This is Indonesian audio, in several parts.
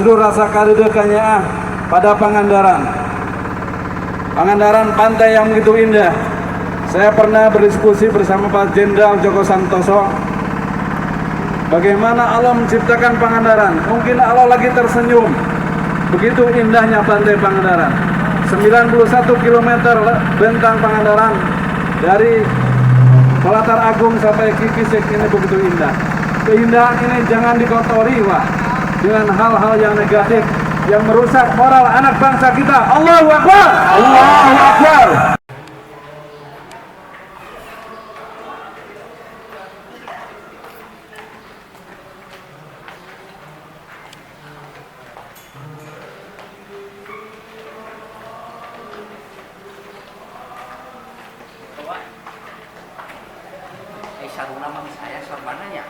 mengadu rasa kadedekannya pada Pangandaran. Pangandaran pantai yang begitu indah. Saya pernah berdiskusi bersama Pak Jenderal Joko Santoso. Bagaimana Allah menciptakan Pangandaran? Mungkin Allah lagi tersenyum. Begitu indahnya pantai Pangandaran. 91 km bentang Pangandaran dari Palatar Agung sampai Kikisik ini begitu indah. Keindahan ini jangan dikotori, Pak, dengan hal-hal yang negatif yang merusak moral anak bangsa kita. Allahu Akbar! Allahu Akbar! Sarung nama saya sorbananya.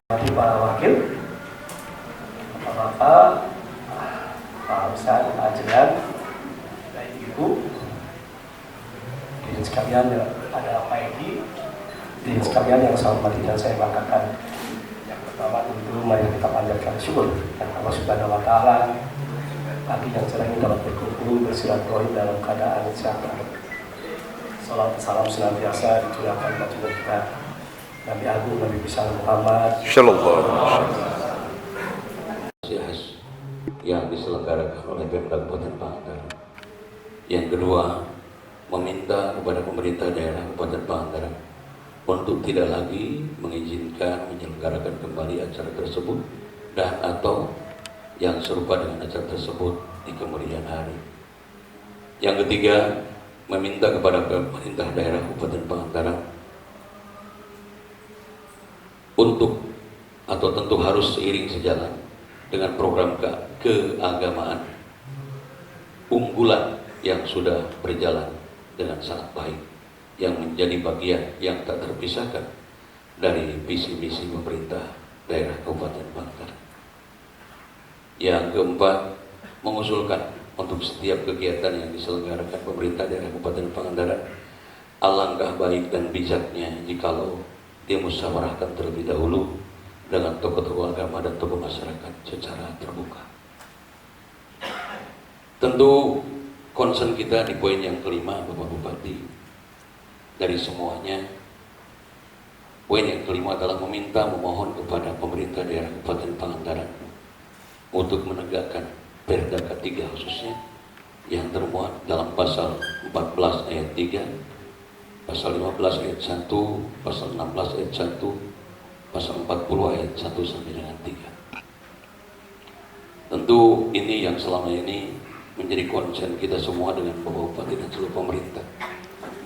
Bagi para wakil, Bapak-bapak, Pak Ustaz, Pak Ajengan, dan Ibu, dan sekalian ada Pak Edi, dan sekalian yang saya hormati dan saya banggakan. Yang pertama tentu mari kita panjatkan syukur dan Allah Subhanahu Wa Taala. Pagi yang cerah ini dapat berkumpul bersilaturahim dalam keadaan sehat. Salam salam senantiasa dicurahkan kepada kita Nabi Agung Nabi besar Muhammad Sallallahu Alaihi Wasallam yang diselenggarakan oleh Pemda Kabupaten Pangandaran. Yang kedua, meminta kepada pemerintah daerah Kabupaten Pangandaran untuk tidak lagi mengizinkan menyelenggarakan kembali acara tersebut dan atau yang serupa dengan acara tersebut di kemudian hari. Yang ketiga, meminta kepada pemerintah daerah Kabupaten Pangandaran untuk atau tentu harus seiring sejalan dengan program keagamaan unggulan yang sudah berjalan dengan sangat baik, yang menjadi bagian yang tak terpisahkan dari visi misi pemerintah daerah Kabupaten Pangandaran. Yang keempat, mengusulkan untuk setiap kegiatan yang diselenggarakan pemerintah daerah Kabupaten Pangandaran, alangkah baik dan bijaknya jikalau dimusyawarahkan terlebih dahulu dengan tokoh-tokoh agama dan tokoh masyarakat secara terbuka. Tentu concern kita di poin yang kelima, Bapak Bupati, dari semuanya, poin yang kelima adalah memohon kepada pemerintah daerah Kabupaten Pangandaran untuk menegakkan Perda K3 khususnya yang termuat dalam pasal 14 ayat 3, pasal 15 ayat 1, pasal 16 ayat 1, pasal 40 ayat 1 sampai dengan 3. Tentu ini yang selama ini menjadi konsen kita semua dengan Bapak Bupati dan seluruh pemerintah.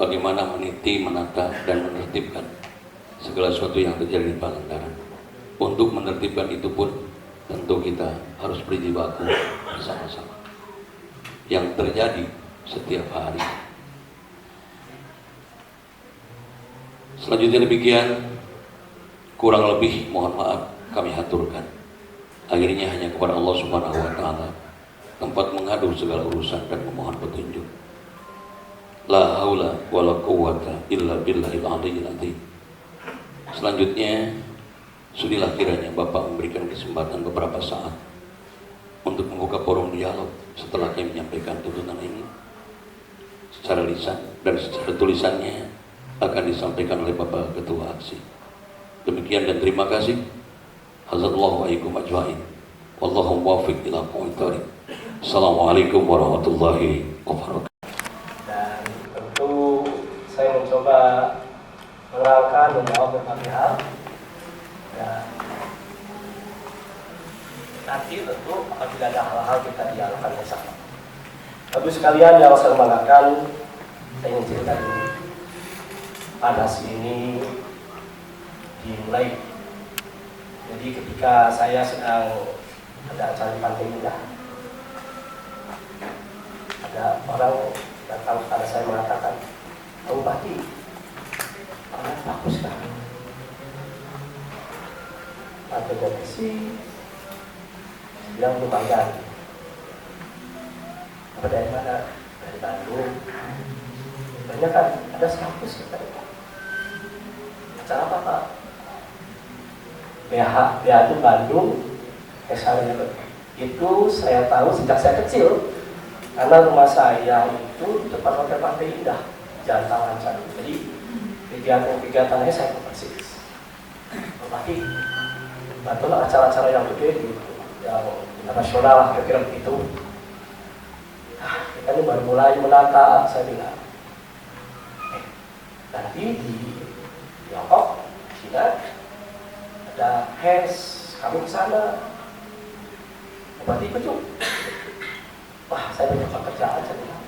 Bagaimana meniti, menata, dan menertibkan segala sesuatu yang terjadi di Pangandaran. Untuk menertibkan itu pun tentu kita harus berjibaku bersama-sama. Yang terjadi setiap hari. Selanjutnya demikian, kurang lebih mohon maaf kami haturkan. Akhirnya hanya kepada Allah Subhanahu Wa Taala tempat mengadu segala urusan dan memohon petunjuk. La haula wala quwwata illa billahil aliyyil azim. Selanjutnya, sudilah kiranya Bapak memberikan kesempatan beberapa saat untuk membuka forum dialog setelah kami menyampaikan tuntutan ini secara lisan dan secara tulisannya akan disampaikan oleh Bapak Ketua Aksi. Demikian dan terima kasih. Hazallahu alaikum ajma'in. Wallahu muwaffiq ila aqwamit thoriq. Assalamualaikum warahmatullahi wabarakatuh. Dan tentu saya mencoba mengenalkan dan menjawab berbagai hal. Dan nanti tentu apabila ada hal-hal kita dialogkan bersama. Tentu sekalian yang saya banggakan, Saya ingin cerita dulu. Panas ini dimulai. Jadi ketika saya sedang ada acara di Pantai Indah, ada orang datang kepada saya mengatakan, "Kamu Bupati, panas bagus kan? Pantainya bersih." Bilang lumayan. Apa dari mana? Dari Bandung. Banyak kan? Ada 100 kita. Acara apa Pak? BH itu Bandung. Itu saya tahu sejak saya kecil. Karena rumah saya itu di depan Hotel Pantai Indah, Jalan Talancan. Jadi kegiatan-kegiatannya saya tahu persis. Tapi bantulah acara-acara yang gede gitu, yang internasional lah kira-kira begitu. Kita ini baru mulai menata, saya bilang. Nanti di Tiongkok, China, ada HES, kamu ke sana. Berarti ikut yuk. Wah, saya banyak pekerjaan, saya bilang.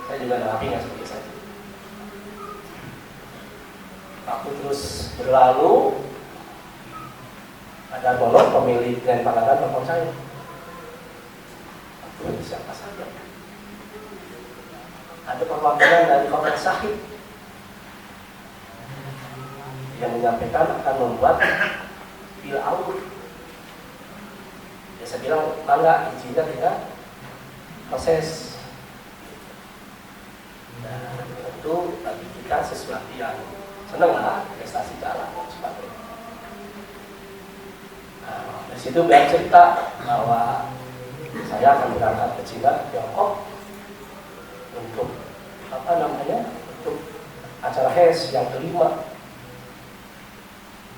Saya juga nggak seperti saya. Waktu terus berlalu, ada golong pemilik Grand Pangandaran telepon saya. Aku siapa saja? Ada perwakilan dari Kota Sahid yang menyampaikan akan membuat pil aur. Ya, saya bilang, mangga izinnya kita proses. Dan tentu bagi kita sesuatu yang senang lah, prestasi jalan dan sebagainya. Nah, dari situ biar cerita bahwa saya akan berangkat ke China, Tiongkok untuk untuk acara HES yang kelima.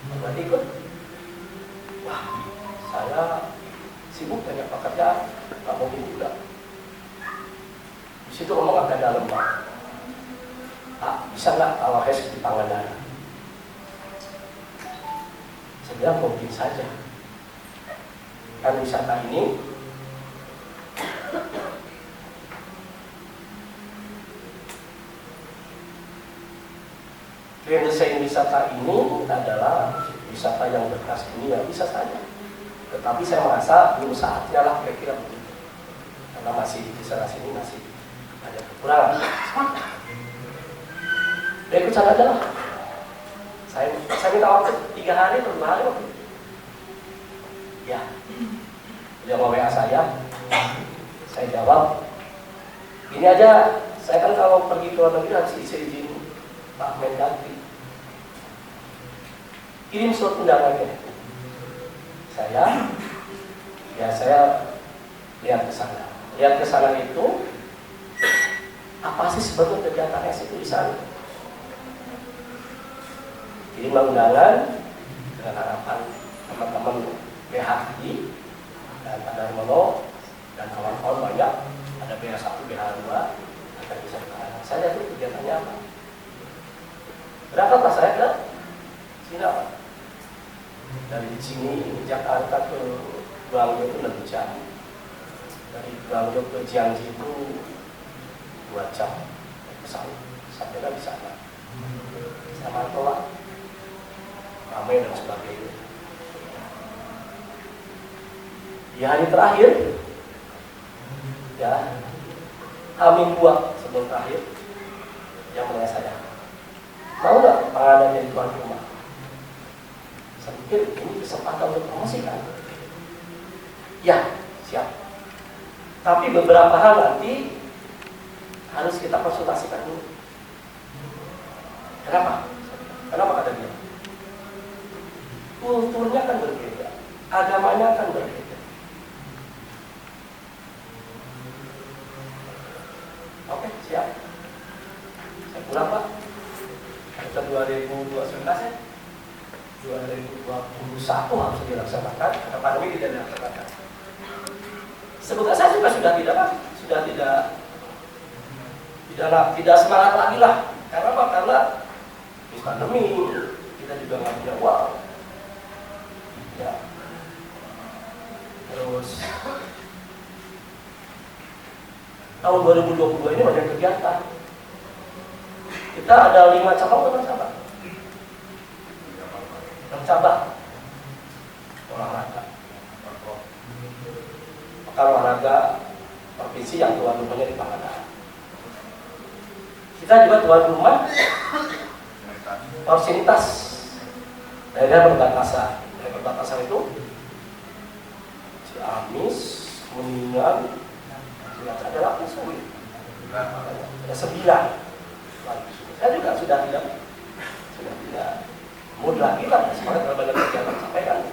Berarti ikut. Wah, saya sibuk banyak pekerjaan, nggak mungkin juga. Di situ ngomong agak dalam Pak. Bisa nggak kalau HES di Pangandaran? Saya bilang mungkin saja. Kan wisata ini desain wisata ini adalah wisata yang berkelas dunia, bisa saja. Tetapi saya merasa belum saatnya lah kira-kira begitu. Karena masih di sana sini masih ada kekurangan. Dia ikut sana aja lah. Saya minta waktu 3 hari atau 2 hari waktu. Ya, dia mau WA saya jawab, ini aja, saya kan kalau pergi ke luar negeri harus isi izin Pak Mendagri. Kirim surat undangannya. Saya lihat ke sana. Lihat ke sana itu, apa sih sebetulnya kegiatan itu di sana? Kirim undangan dengan harapan teman-teman BHI dan Pak Darmono dan kawan-kawan banyak, ada BH1, BH2 akan bisa dikatakan. Saya lihat itu kegiatannya apa. Berangkatlah saya ke China, Pak. Dari sini Jakarta ke Guangzhou itu 6 jam. Dari Guangzhou ke Jiangxi itu 2 jam pesawat. Sampai di sana. Sama tolak ramai dan sebagainya. Di hari terakhir, ya, Amin 2 sebelum terakhir, yang menanya saya, mau nggak Pangandaran jadi tuan rumah? Saya pikir ini kesempatan untuk promosi kan? Ya, siap. Tapi beberapa hal nanti harus kita konsultasikan dulu. Kenapa? Kenapa kata dia? Kulturnya kan berbeda, agamanya kan berbeda. Oke, siap. Saya pulang Pak. Kita 2029 ya. 2021 harus dilaksanakan. Karena pandemi tidak dilaksanakan. Sebetulnya saya juga sudah tidak Pak. Sudah tidak semangat lagi lah. Karena apa? Karena di pandemi kita juga nggak punya uang. Ya. Terus tahun 2022 ini banyak kegiatan. Kita ada 5 cabang atau 6 cabang? 6 cabang olahraga. Pekan olahraga provinsi yang tuan rumahnya di Pangandaran. Kita juga tuan rumah fasilitas daerah perbatasan. Daerah perbatasan itu Ciamis, Kuningan, ada 8 sulit. Ada 9. Saya juga sudah tidak mood lagi lah, semangat dalam banyak kegiatan sampaikan.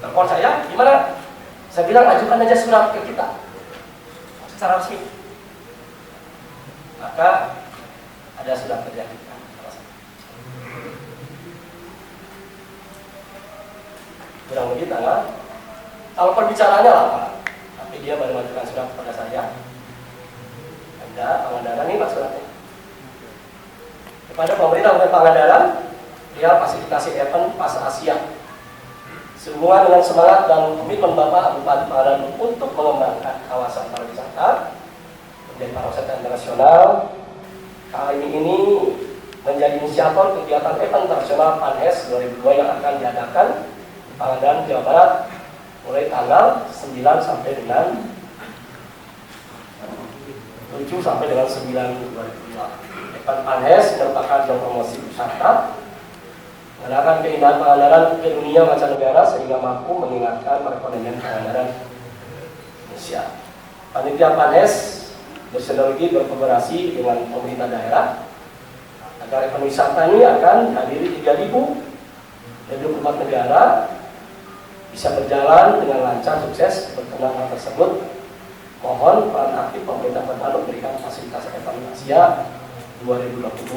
Telepon saya, gimana? Saya bilang ajukan aja surat ke kita secara resmi. Maka ada surat kerja kita. Kurang lebih tanggal, kalau perbicaranya lah Pak, tapi dia baru mengajukan surat kepada saya. Ada Pangandaran ini Pak suratnya. Kepada pemerintah Kabupaten Pangandaran, dia fasilitasi event Pas Asia. Semua dengan semangat dan komitmen Bapak Bupati Pangandaran untuk mengembangkan kawasan pariwisata menjadi pariwisata internasional. Kali ini menjadi inisiator kegiatan event internasional PANHES 2002 yang akan diadakan di Pangandaran, Jawa Barat mulai tanggal 9 sampai dengan 7 sampai dengan 9 2002. Event PANHES merupakan ajang promosi wisata menggunakan keindahan Pangandaran ke dunia mancanegara sehingga mampu mengingatkan perekonomian Pangandaran Indonesia. Panitia PANHES bersinergi berkolaborasi dengan pemerintah daerah agar event wisata ini akan dihadiri 3.000 dari 24 negara bisa berjalan dengan lancar sukses. Berkenan hal tersebut, mohon peran aktif pemerintah Kota memberikan fasilitas event Asia 2022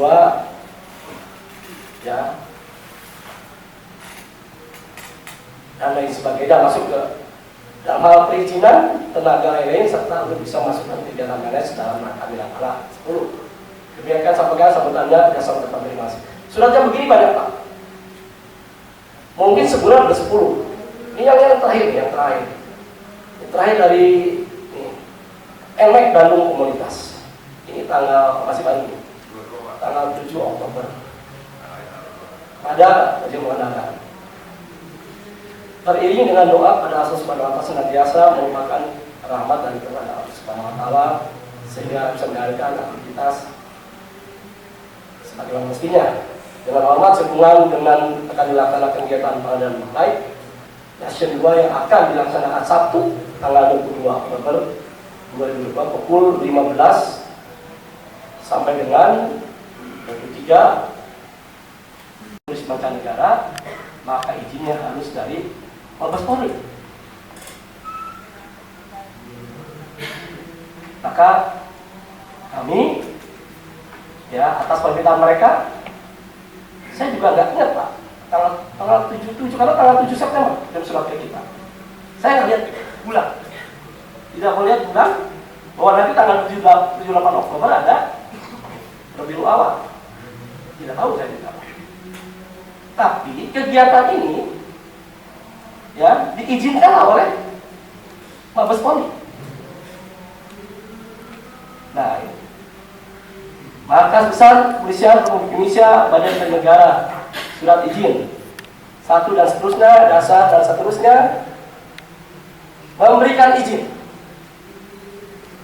ya, dan lain sebagainya, masuk ke dalam hal perizinan tenaga lain serta untuk bisa masukkan kegiatan PANHES dalam rangka Milakala 10. Demikian sampaikan sambutannya dan sambutan terima kasih. Suratnya begini banyak Pak. Mungkin sebulan ada 10. Ini yang terakhir, yang terakhir dari NMEC Bandung Komunitas. Ini tanggal masih baru, tanggal 7 Oktober. Pada Kajian Pangandaran. Teriring dengan doa pada Allah Subhanahu wa Ta'ala senantiasa merupakan rahmat dari kepada Allah Subhanahu wa Ta'ala sehingga bisa menjalankan aktivitas sebagaimana mestinya. Dengan hormat sehubungan dengan akan dilaksanakan kegiatan Pangandaran baik Nation 2 yang akan dilaksanakan Sabtu tanggal 22 Oktober 2022 pukul 15 sampai dengan 23 turis mancanegara, maka izinnya harus dari Mabes Polri. Maka kami ya atas permintaan mereka, saya juga nggak ingat Pak tanggal 7 karena tanggal 7 September dan surat ke kita. Saya nggak lihat bulan, tidak melihat bulan bahwa nanti tanggal 7-8 Oktober ada Rabiul Awal. Tidak tahu saya juga. Tapi kegiatan ini ya diizinkan oleh Mabes Polri. Nah, ini. Markas Besar Kepolisian Republik Indonesia, Badan Negara, surat izin 1 dan seterusnya, dasar dan seterusnya, memberikan izin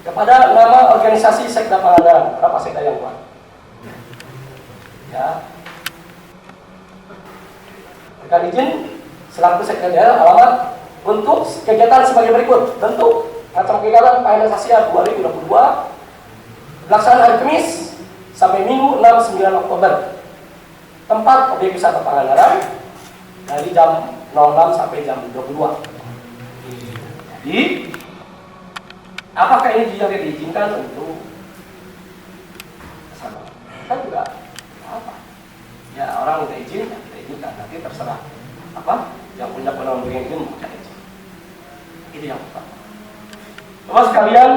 kepada nama organisasi Sekda Pangandaran. Berapa sekda yang kuat? Ya, berikan izin selaku Sekda daerah, alamat, untuk kegiatan sebagai berikut. Bentuk acara kegiatan PANHES Asia 2022 pelaksanaan hari Kamis sampai Minggu 6-9 Oktober. Tempat objek wisata Pangandaran dari jam 06 sampai jam 22. Jadi, apakah ini juga diizinkan? Tentu sama. Kan juga apa? Ya orang minta izin, ya kita izinkan. Nanti terserah apa yang punya kewenangan memberikan izin maka izin. Itu yang pertama. Teman sekalian,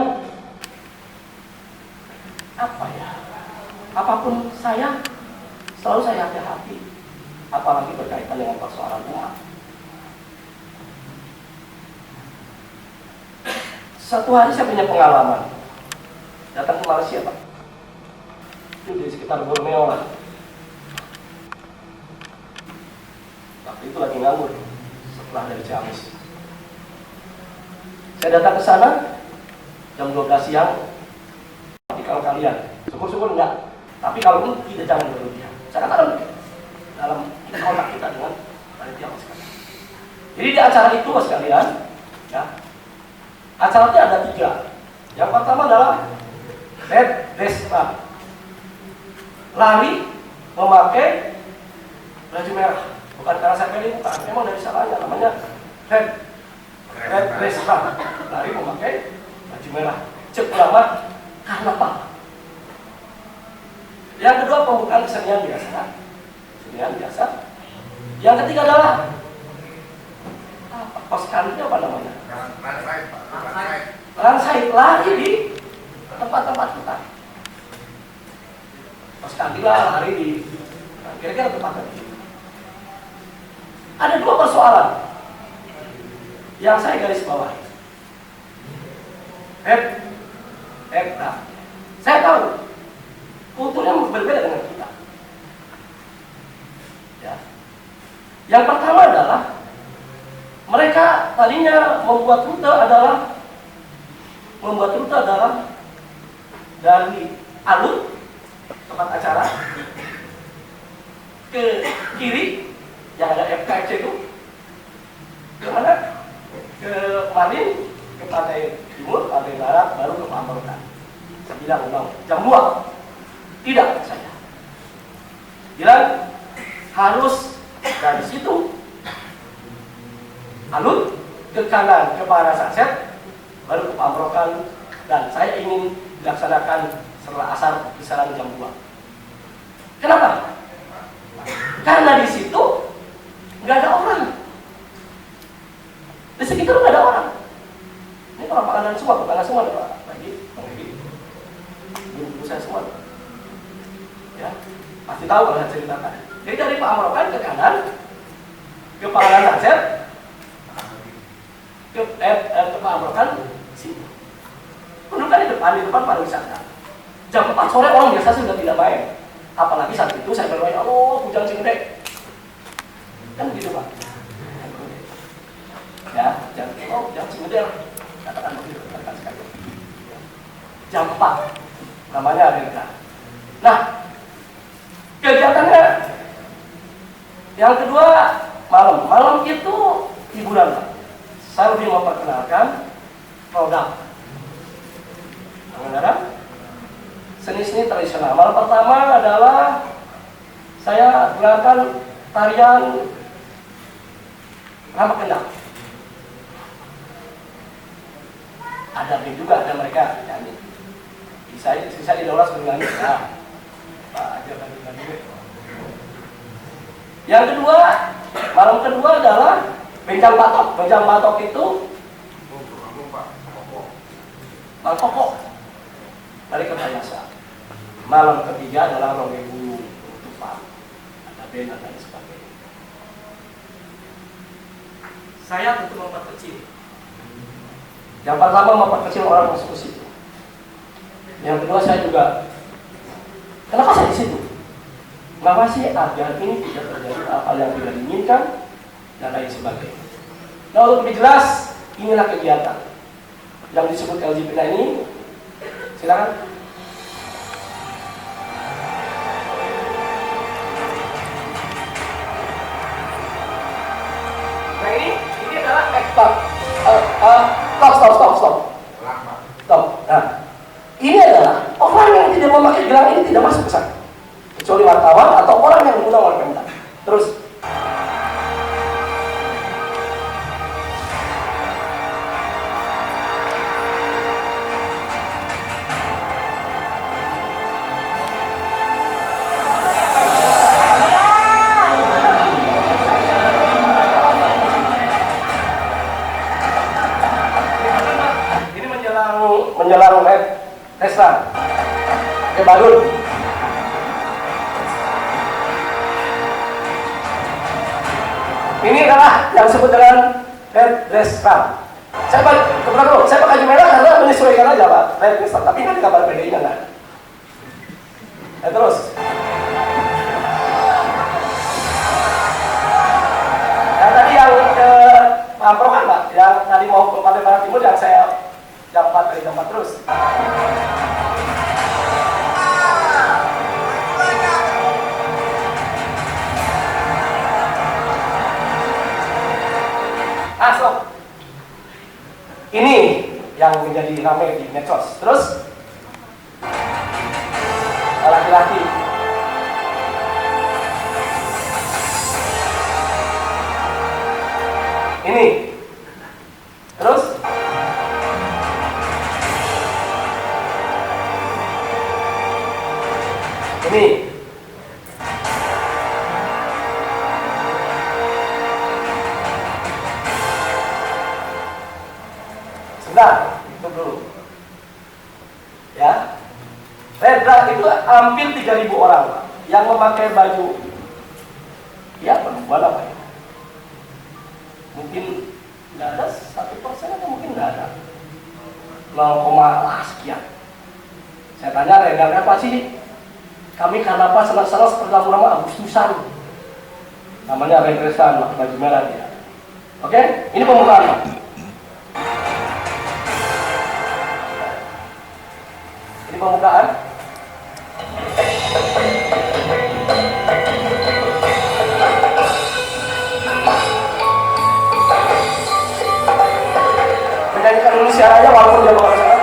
apa ya? Apapun selalu saya hati-hati, apalagi berkaitan dengan persoalan umat. Satu hari saya punya pengalaman datang ke Malaysia Pak. itu di sekitar Borneo lah. Waktu itu lagi nganggur setelah dari Ciamis. Saya datang ke sana jam 12 siang. Tapi kalau kalian syukur-syukur enggak, tapi kalau tidak jangan berlebihan. Saya katakan dalam kontak kita dengan panitia mas sekalian. Jadi di acara itu mas sekalian, ya, acaranya ada 3. Yang pertama adalah red dress run, lari memakai baju merah. Bukan karena saya pilih, bukan. Memang dari salahnya namanya red dress run, lari memakai baju merah. Cek ulama karnaval. Yang kedua pembukaan kesenian biasa. Kesenian biasa. Yang ketiga adalah pas kalinya apa namanya? Ransai lari di tempat-tempat kita. Pas kalilah lari di kira-kira tempat itu. Ada 2 persoalan yang saya garis bawahi. Saya tahu kulturnya berbeda dengan kita. Ya. Yang pertama adalah mereka tadinya membuat rute adalah dari alun tempat acara ke kiri yang ada FKC itu ke mana? Ke Marin, ke pantai timur, pantai barat, baru ke Pamorokan. Saya bilang jam 2. Tidak saya. Bilang harus dari situ alun ke kanan ke Para Sunset, baru ke Pamorokan, dan saya ingin dilaksanakan setelah asar kisaran jam 2. Kenapa? Karena di situ nggak ada orang. Di sekitar nggak ada orang. Ini orang Pangandaran semua, tetangga semua ada lagi, guru saya semua. Ya, pasti tahu kalau saya ceritakan. Jadi dari Pamorokan ke kanan ke Pangandaran Sunset, ke Pamorokan sini. Pendudukan di depan pariwisata. Jam 4 sore orang biasa sudah tidak main. Apalagi saat itu saya berdoa, Allah, Bujang Cingdek. Kan begitu Pak. Ya, Bujang Cingdek. Katakan begitu, katakan sekali. Jam 4 namanya Amerika. Nah, kegiatannya yang kedua malam itu hiburan Pak. Saya lebih memperkenalkan produk Pangandaran, seni-seni tradisional. Malam pertama adalah saya gunakan tarian Ramak Kendang. Ada band juga, ada mereka nyanyi. Saya di Daulah sebelum nyanyi. Nah, Pak aja kan nyanyi. Yang kedua, malam kedua adalah Benjang Batok. Benjang Batok itu Bang Koko dari Kebayasa. Malam ketiga adalah Ronge Bulu Tupan. Ada band dan lain sebagainya. Saya tentu memperkecil. Yang pertama memperkecil orang masuk ke situ. Yang kedua saya juga, kenapa saya di situ? Kenapa sih agar ini tidak terjadi hal yang tidak diinginkan dan lain sebagainya. Nah, untuk lebih jelas, inilah kegiatan yang disebut LGBTQ ini. Silakan. Nah ini adalah stop. Nah, ini adalah orang yang tidak memakai gelang ini tidak masuk ke sana, kecuali wartawan atau orang yang menggunakan oleh Pemda. Terus menjelang Tesla ke Badun. Ini adalah yang disebut dengan red dress run. Saya pakai baju merah karena menyesuaikan aja Pak, red dress run. Tapi ini gambar PDI-nya nggak ada. Terus. Yang tadi yang Prokan Pak, yang tadi mau ke Pantai Barat Timur yang saya dapat dari tempat terus. Stop. Ini yang menjadi ramai di medsos. Terus laki-laki. Ini. Terus ini. Sebentar, itu dulu. Ya. Redra itu hampir 3.000 orang yang memakai baju ya perempuan apa ya? Mungkin nggak ada 1% atau mungkin nggak ada 0, sekian. Saya tanya Redarnya apa sih? Kami karena apa senang-senang seperti lama Agustusan. Namanya regresan pakai baju merah dia. Oke, ini pembukaan Pak. Ini pembukaan. Menyanyikan Indonesia Raya walaupun dia bukan sana.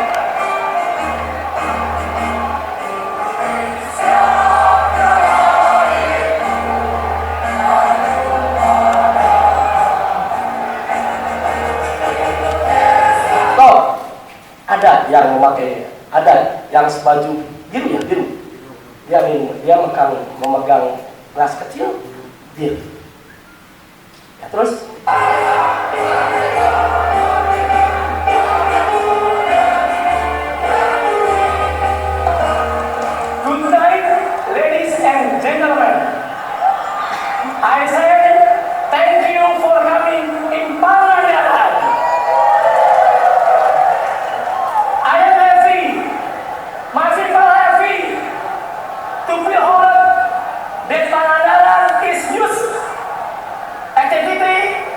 Ada yang memakai, ada yang sebaju biru ya, biru. Dia memegang gelas kecil biru. Ya, terus good night, ladies and gentlemen. I say thank you for coming in Pangandaran. I am happy, my people happy to be honored that Pangandaran is youth activity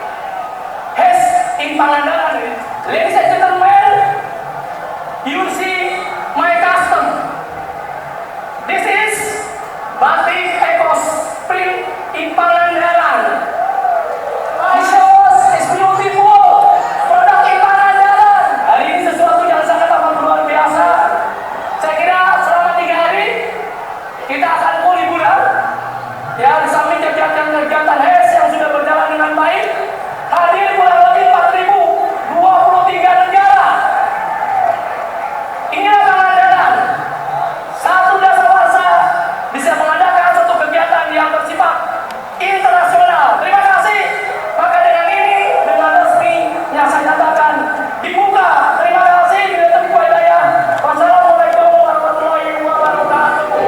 has in Pangandaran. Ladies and gentlemen, you see my custom. This is batik ethos print in Pangandaran. My shows is beautiful. Produk in Pangandaran. Hari ini sesuatu yang sangat amat luar biasa. Saya kira selama 3 hari kita akan full liburan. Ya, di samping kegiatan HES yang sudah berjalan dengan baik, hadir kurang lebih 4.023 negara. Inilah Pangandaran. Satu dasar bangsa bisa mengadakan satu kegiatan yang bersifat internasional. Terima kasih. Maka dengan ini, dengan resmi yang saya nyatakan dibuka. Terima kasih. Bila tepuk hidayah. Wassalamualaikum warahmatullahi wabarakatuh.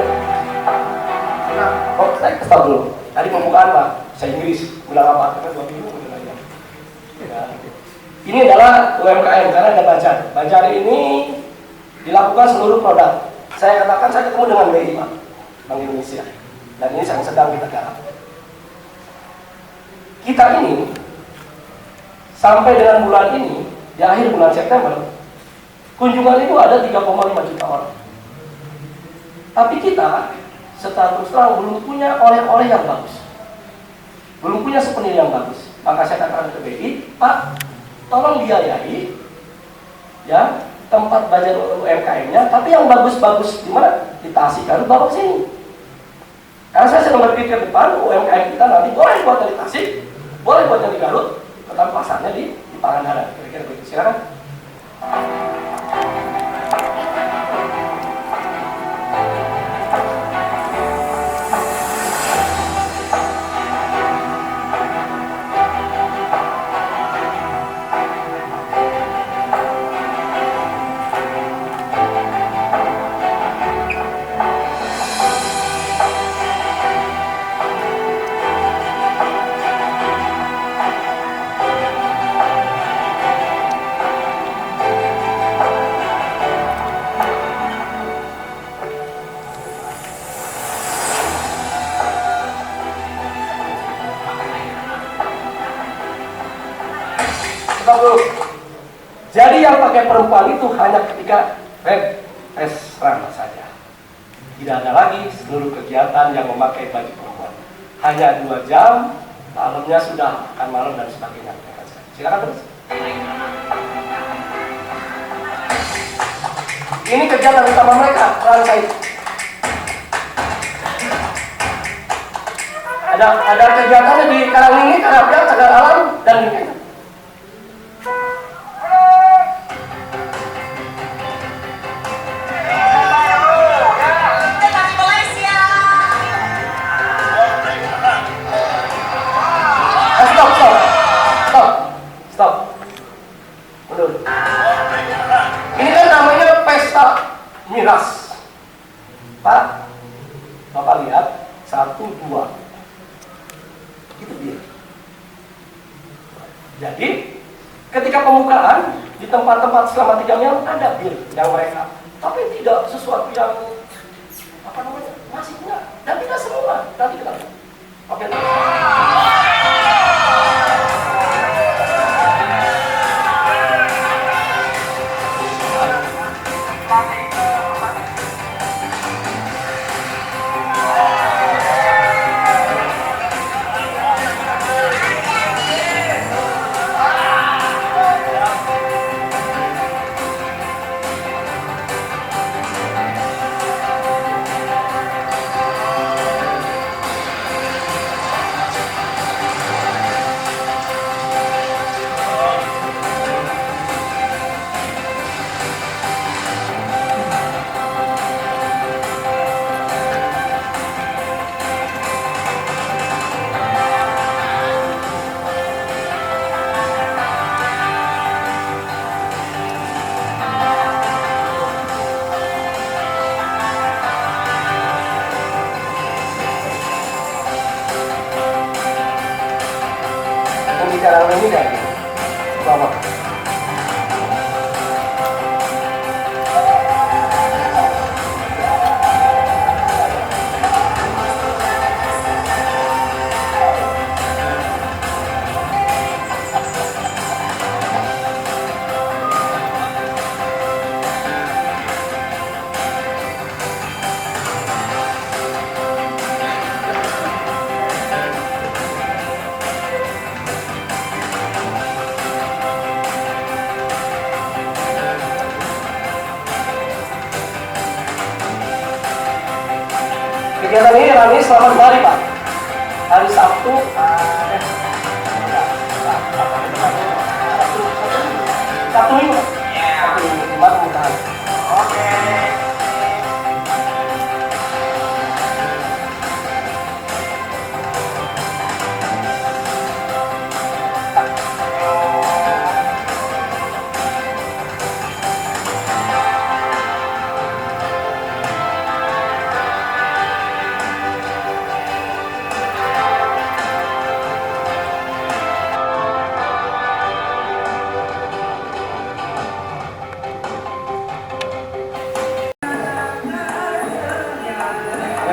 Nah, saya stop dulu. Tadi pembukaan Pak, saya Inggris. Bilang apa? Kita 2 minggu udah lagi. Ya. Ini adalah UMKM karena ada Banjar. Banjar ini dilakukan seluruh produk. Saya katakan saya ketemu dengan BI Pak, Bank Indonesia. Dan ini yang sedang kita garap. Kita ini sampai dengan bulan ini, di akhir bulan September, kunjungan itu ada 3,5 juta orang. Tapi kita secara terus terang belum punya oleh-oleh yang bagus, belum punya souvenir yang bagus. Maka saya katakan ke BI, Pak, tolong biayai ya tempat belajar UMKM-nya, tapi yang bagus-bagus di mana? Di Tasik, kan bawa sini. Karena saya sedang berpikir ke depan, UMKM kita nanti boleh buat di Tasik, boleh buat di Garut, tetapi pasarnya di Pangandaran. Kira-kira begitu. Silakan. perempuan itu hanya ketika restaurant saja. Tidak ada lagi seluruh kegiatan yang memakai baju perempuan. Hanya 2 jam, malamnya sudah makan malam dan sebagainya. Silakan terus. Ini kegiatan utama mereka, peran saya. Ada kegiatannya di Karangini, Karapia, Cagar Alam, dan lain-lain. Stop. Mundur. Ini kan namanya pesta miras. Pak, Bapak lihat 1, 2. Itu dia. Jadi, ketika pembukaan di tempat-tempat selama 3 jam ada bir yang mereka, tapi tidak sesuatu yang masih enggak, dan tidak semua. Nanti kita lihat. Oke. Pembicaraan ini dari bawah. Kegiatan ini rame selama 2 hari, Pak. Hari Sabtu, Sabtu Minggu, Jumat, mudah. Oke.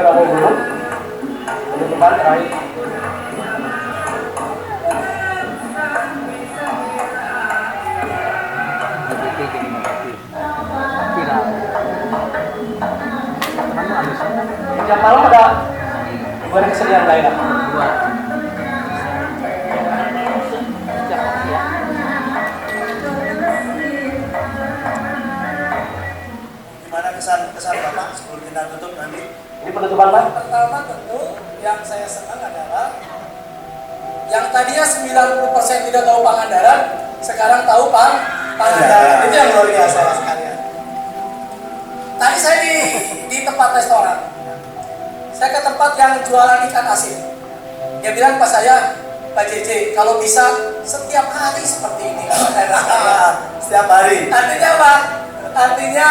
Ramai dulu, penutupan terakhir. Jam malam ada 2 kesenian daerah. Gimana kesan Bapak sebelum kita tutup nanti? Ini penutupan, Pak. Pertama tentu yang saya senang adalah yang tadinya 90% tidak tahu Pangandaran, sekarang tahu Pangandaran. Itu yang luar biasa sekalian. Tadi saya di tempat restoran. Saya ke tempat yang jualan ikan asin. Dia bilang pas saya, Pak JJ, kalau bisa setiap hari seperti ini. Setiap hari. Artinya apa? Artinya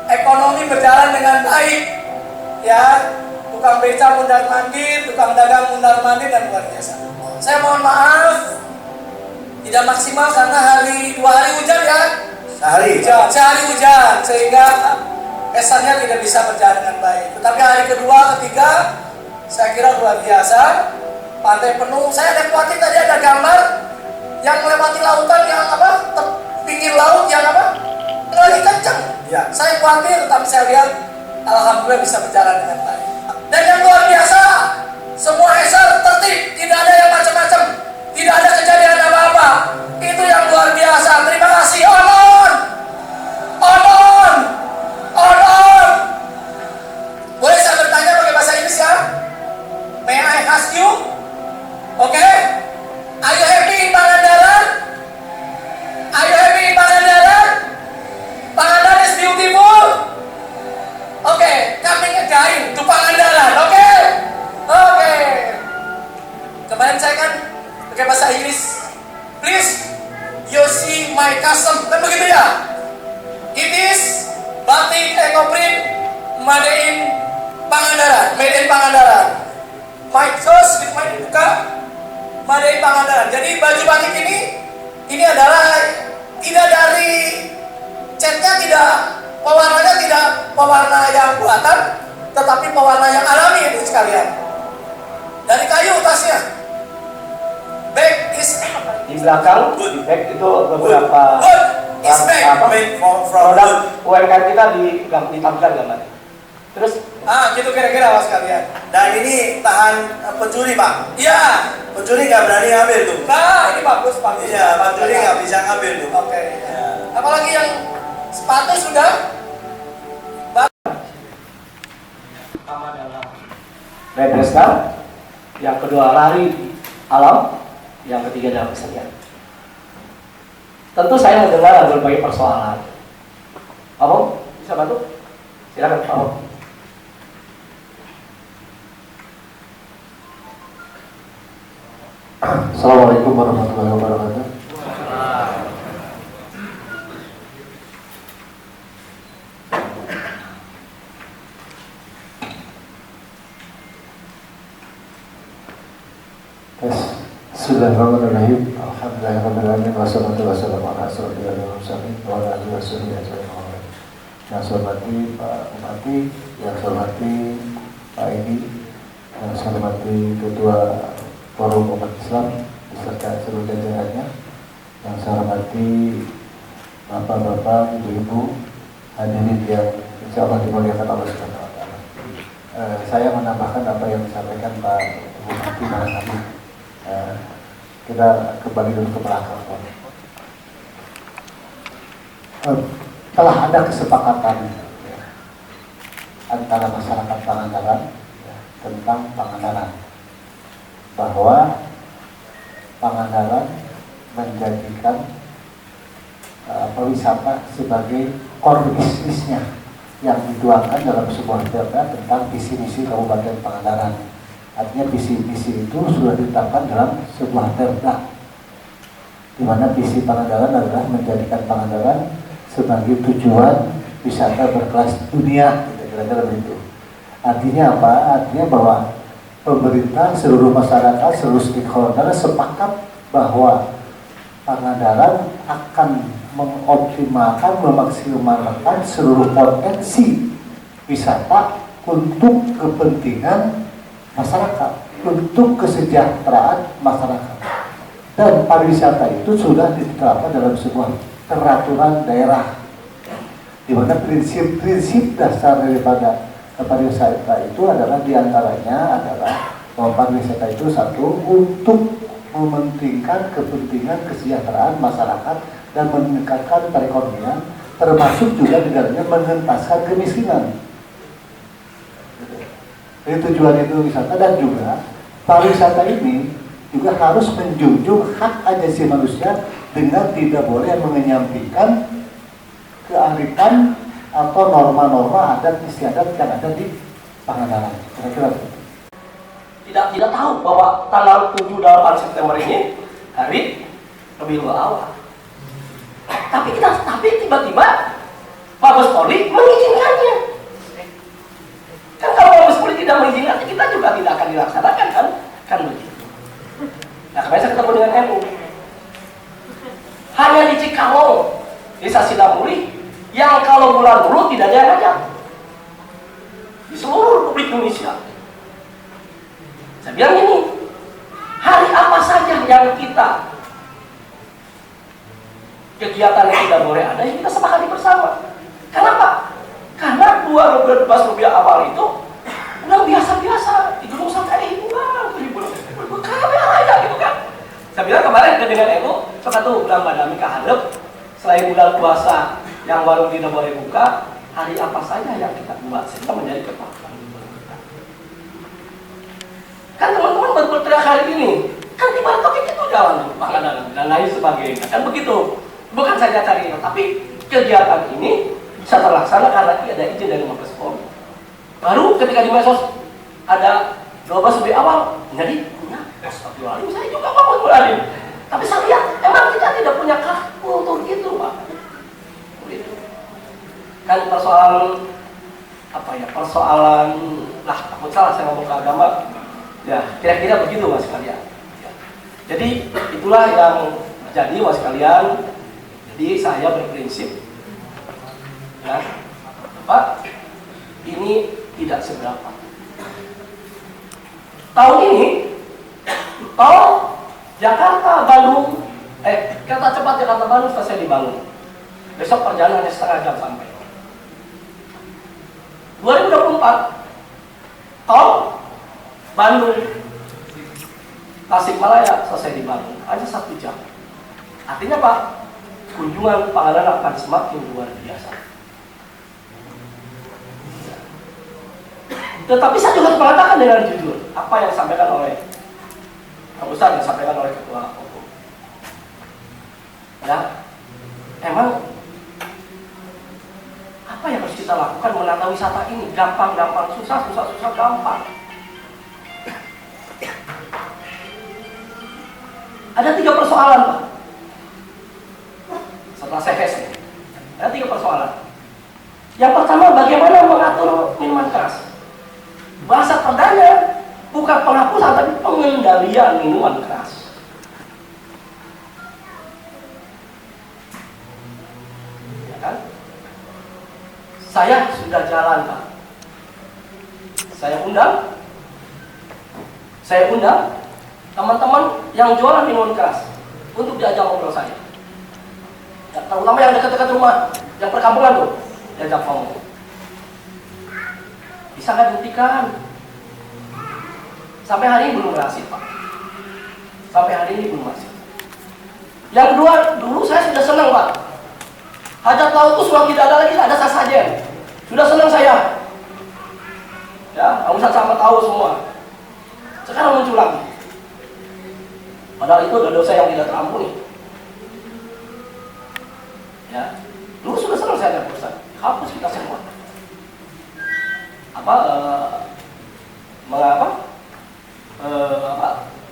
ekonomi berjalan dengan baik. Ya, tukang beca mundar-mandir, tukang dagang mundar-mandir, dan luar biasa. Saya mohon maaf tidak maksimal karena 2 hari hujan ya. Sehari hujan sehingga kesannya tidak bisa berjalan dengan baik. Tetapi hari kedua, ketiga saya kira luar biasa. Pantai penuh. Saya lewati tadi ada gambar yang melewati lautan yang pinggir laut yang apa? Lagi kencang. Ya. Saya khawatir, tapi saya lihat alhamdulillah bisa berjalan dengan baik. Dan yang luar biasa, semua eser tertib, tidak ada yang macam-macam, tidak ada kejadian apa-apa. Itu yang luar biasa. Terima kasih. On. Boleh saya bertanya pakai bahasa Inggris ya? May I ask you? Oke? Are you happy in Pangandaran? Are you happy in Pangandaran? Pangandaran is beautiful. Oke, coming again to Pangandaran. Oke? Kemarin saya kan pakai bahasa Inggris. Please, you see my custom. Kan begitu ya? It is batik ekoprint made in Pangandaran. My choice with my buka made in Pangandaran. Jadi baju batik ini adalah tidak dari catnya, tidak pewarnanya, tidak pewarna yang buatan, tetapi pewarna yang alami itu sekalian. Dari kayu tasnya. Bag is Di belakang, di back itu beberapa wood is bag. Made from produk wood. UMKM kita ditampilkan gambar. Terus Gitu kira-kira mas kalian. Dan ini tahan pencuri, Pak. Iya. Pencuri nggak berani ngambil tuh. Nah, ini bagus. Iya, pencuri nggak bisa ngambil tuh. Oke. Ya. Apalagi yang sepatu sudah pertama adalah Rebesta, yang kedua lari alam, yang ketiga dalam kesenian. Tentu saya mendengar ada berbagai persoalan. Apa? Bisa bantu? Silakan, Pak. Assalamualaikum warahmatullahi wabarakatuh. Bismillahirrahmanirrahim. Alhamdulillahirrahmanirrahim. Wassalatu wassalamu ala asyrofil mursalin wa ala alihi wasahbihi ajmain. Yang saya hormati Pak Bupati, yang saya hormati Pak Edi, yang saya hormati Ketua Forum Umat Islam beserta seluruh jajarannya, yang saya hormati Bapak-bapak, Ibu-ibu, hadirin yang insya Allah dimuliakan Allah Subhanahu wa Ta'ala. Saya menambahkan apa yang disampaikan Pak Bupati barangkali. Kita kembali dulu ke belakang. Telah ada kesepakatan antara masyarakat Pangandaran tentang Pangandaran, bahwa Pangandaran menjadikan pariwisata sebagai core bisnisnya yang dituangkan dalam sebuah perda tentang visi misi Kabupaten Pangandaran. Artinya visi-visi itu sudah ditetapkan dalam sebuah perda, di mana visi Pangandaran adalah menjadikan Pangandaran sebagai tujuan wisata berkelas dunia, kira-kira begitu. Artinya apa? Artinya bahwa pemerintah, seluruh masyarakat, seluruh stakeholder sepakat bahwa Pangandaran akan mengoptimalkan, memaksimalkan seluruh potensi wisata untuk kepentingan masyarakat, untuk kesejahteraan masyarakat. Dan pariwisata itu sudah ditetapkan dalam sebuah peraturan daerah, di mana prinsip-prinsip dasar daripada pariwisata itu adalah diantaranya adalah bahwa pariwisata itu satu, untuk mementingkan kepentingan kesejahteraan masyarakat dan meningkatkan perekonomian, termasuk juga di dalamnya mengentaskan kemiskinan. Jadi tujuan itu wisata, dan juga pariwisata ini juga harus menjunjung hak asasi manusia dengan tidak boleh mengenyampingkan kearifan atau norma-norma adat istiadat yang ada di Pangandaran. Kira-kira tidak tahu bahwa tanggal 7-8 September ini hari Rabiul Awal. Tapi tiba-tiba Mabes Polri mengizinkannya. Kan kalau Mabes Polri tidak mengizinkan, kita juga tidak akan dilaksanakan, kan begitu. Nah, kemarin saya ketemu dengan MU. Hanya di Cikalong, Desa Sidamuli, yang kalau bulan Hulu tidak ada yang ngajak. Di seluruh Republik Indonesia. Saya bilang ini, hari apa saja yang kita kegiatan yang tidak boleh ada, ya kita sepakati bersama. Kenapa? Karena 12 rupiah awal itu udah biasa-biasa di gedung sampai hiburan, aja gitu kan. Saya bilang kemarin dengan Eko, suka tuh bulan Badami keharap, selain bulan puasa yang warung tidak boleh buka, hari apa saja yang kita buat sehingga menjadi kepatuhan. Kan teman-teman baru berteriak hari ini, kan di mana topik itu jalan tuh, makanan dan lain sebagainya, kan begitu. Bukan saja cari, tapi kegiatan ini bisa terlaksana karena ada izin dari Mabes Polri. Baru ketika di medsos ada 12 lebih awal, jadi punya astagfirullahaladzim, saya juga mau mulai. Tapi saya lihat emang kita tidak punya kultur gitu, Pak. Begitu. Kan persoalan apa ya? Persoalan lah, takut salah saya ngomong ke agama. Ya, kira-kira begitu Mas sekalian. Ya. Jadi itulah yang terjadi Mas sekalian. Jadi saya berprinsip ya, Pak, ini tidak seberapa. Tahun ini tol Jakarta Bandung, kereta cepat Jakarta Bandung selesai dibangun. Besok perjalanan hanya setengah jam sampai. 2024 tol Bandung Tasikmalaya selesai dibangun hanya 1 jam. Artinya Pak, kunjungan Pangandaran akan semakin luar biasa. Tetapi saya juga harus mengatakan dengan jujur apa yang disampaikan oleh Pak Ustadz, yang disampaikan oleh Ketua Hukum. Ya, emang apa yang harus kita lakukan menata wisata ini? Gampang-gampang, susah-susah gampang. Ada 3 persoalan Pak. Setelah saya tes, ada 3 persoalan. Yang pertama, bagaimana mengatur minuman keras? Bahasa perdana bukan penghapusan tapi pengendalian minuman keras. Ya kan? Saya sudah jalan Pak. Saya undang teman-teman yang jualan minuman keras untuk diajak ngobrol saya. Ya, terutama yang dekat-dekat rumah, yang perkampungan tuh, diajak ngomong. Bisa nggak dihentikan? Sampai hari ini belum berhasil Pak. Sampai hari ini belum berhasil. Yang kedua, dulu saya sudah senang Pak. Hajat laut itu sudah tidak ada lagi, ada sasajen. Sudah senang saya. Ya, kamu sama tahu semua. Sekarang muncul lagi. Padahal itu adalah dosa yang tidak terampuni. Ya, dulu sudah senang saya ada Ustaz. Hapus kita semua.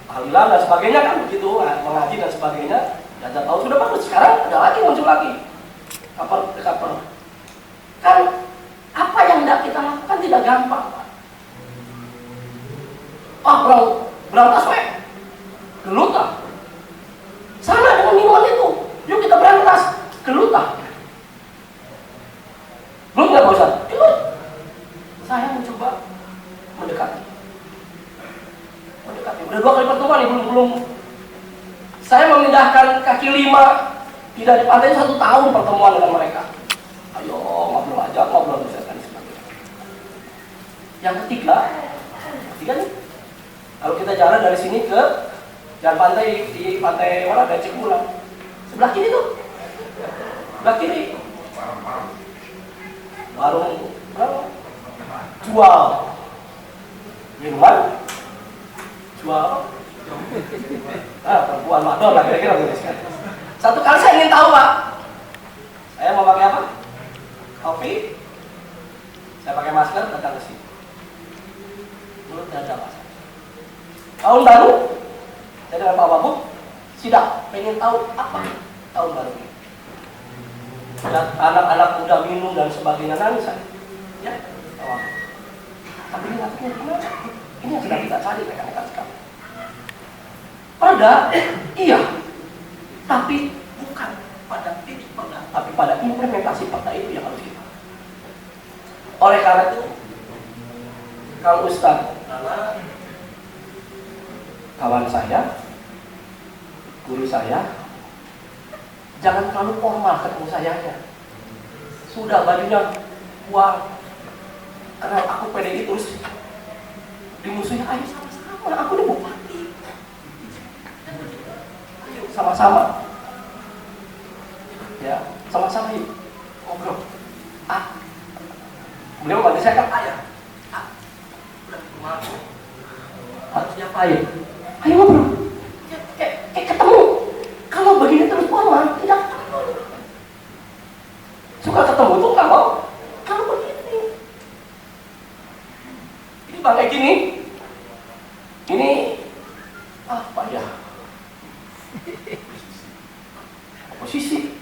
Tahlilan dan sebagainya kan begitu, mengaji dan sebagainya. Dan tahu sudah bagus. Sekarang ada lagi muncul lagi. Kapal. Kan apa yang tidak kita lakukan tidak gampang, Pak. Berantas gelut ah. Sama dengan minuman itu. Yuk kita berantas, gelut ah. Belum nggak Pak Ustaz? Gelut. Saya mencoba mendekati. Udah 2 kali pertemuan nih, belum. Saya memindahkan kaki 5 tidak di pantai 1 tahun pertemuan dengan mereka. Ayo ngobrol aja, ngobrol bisa kan sebagainya. Yang ketiga nih, kalau kita jalan dari sini ke jalan pantai di pantai mana? Dari Cikulang. Sebelah kiri tuh, sebelah kiri. Warung jual minuman, jual perempuan madon lah kira-kira gitu. Satu kali saya ingin tahu Pak, saya mau pakai apa? Kopi, saya pakai masker datang ke sini. Mulut dada Pak. Tahun baru, saya dengan Pak Wabuk, sidak, pengen tahu apa tahun baru ini. Dan anak-anak muda minum dan sebagainya nangis saya. Ya, Pak Wabuk. Tapi ini artinya gimana? Ini yang sedang kita cari rekan-rekan sekali. Iya, tapi bukan pada titik perda, tapi pada implementasi perda itu yang harus kita. Oleh karena itu, Kang Ustadz Nana, kawan saya, guru saya, jangan terlalu formal ketemu sayanya. Sudah bajunya buang, karena aku PDI terus dimusuhin. Ayo sama-sama, aku ini bupati. Ayo sama-sama. Ya, sama-sama yuk ngobrol. Beliau manggil saya kan ayah. Udah kemana? Harus diapain? Ayo ngobrol. Kayak ketemu. Kalau begini terus formal, tidak ketemu. Suka ketemu tuh nggak mau. Kalau begini, ini bang kayak gini, ini apa ya? Oposisi.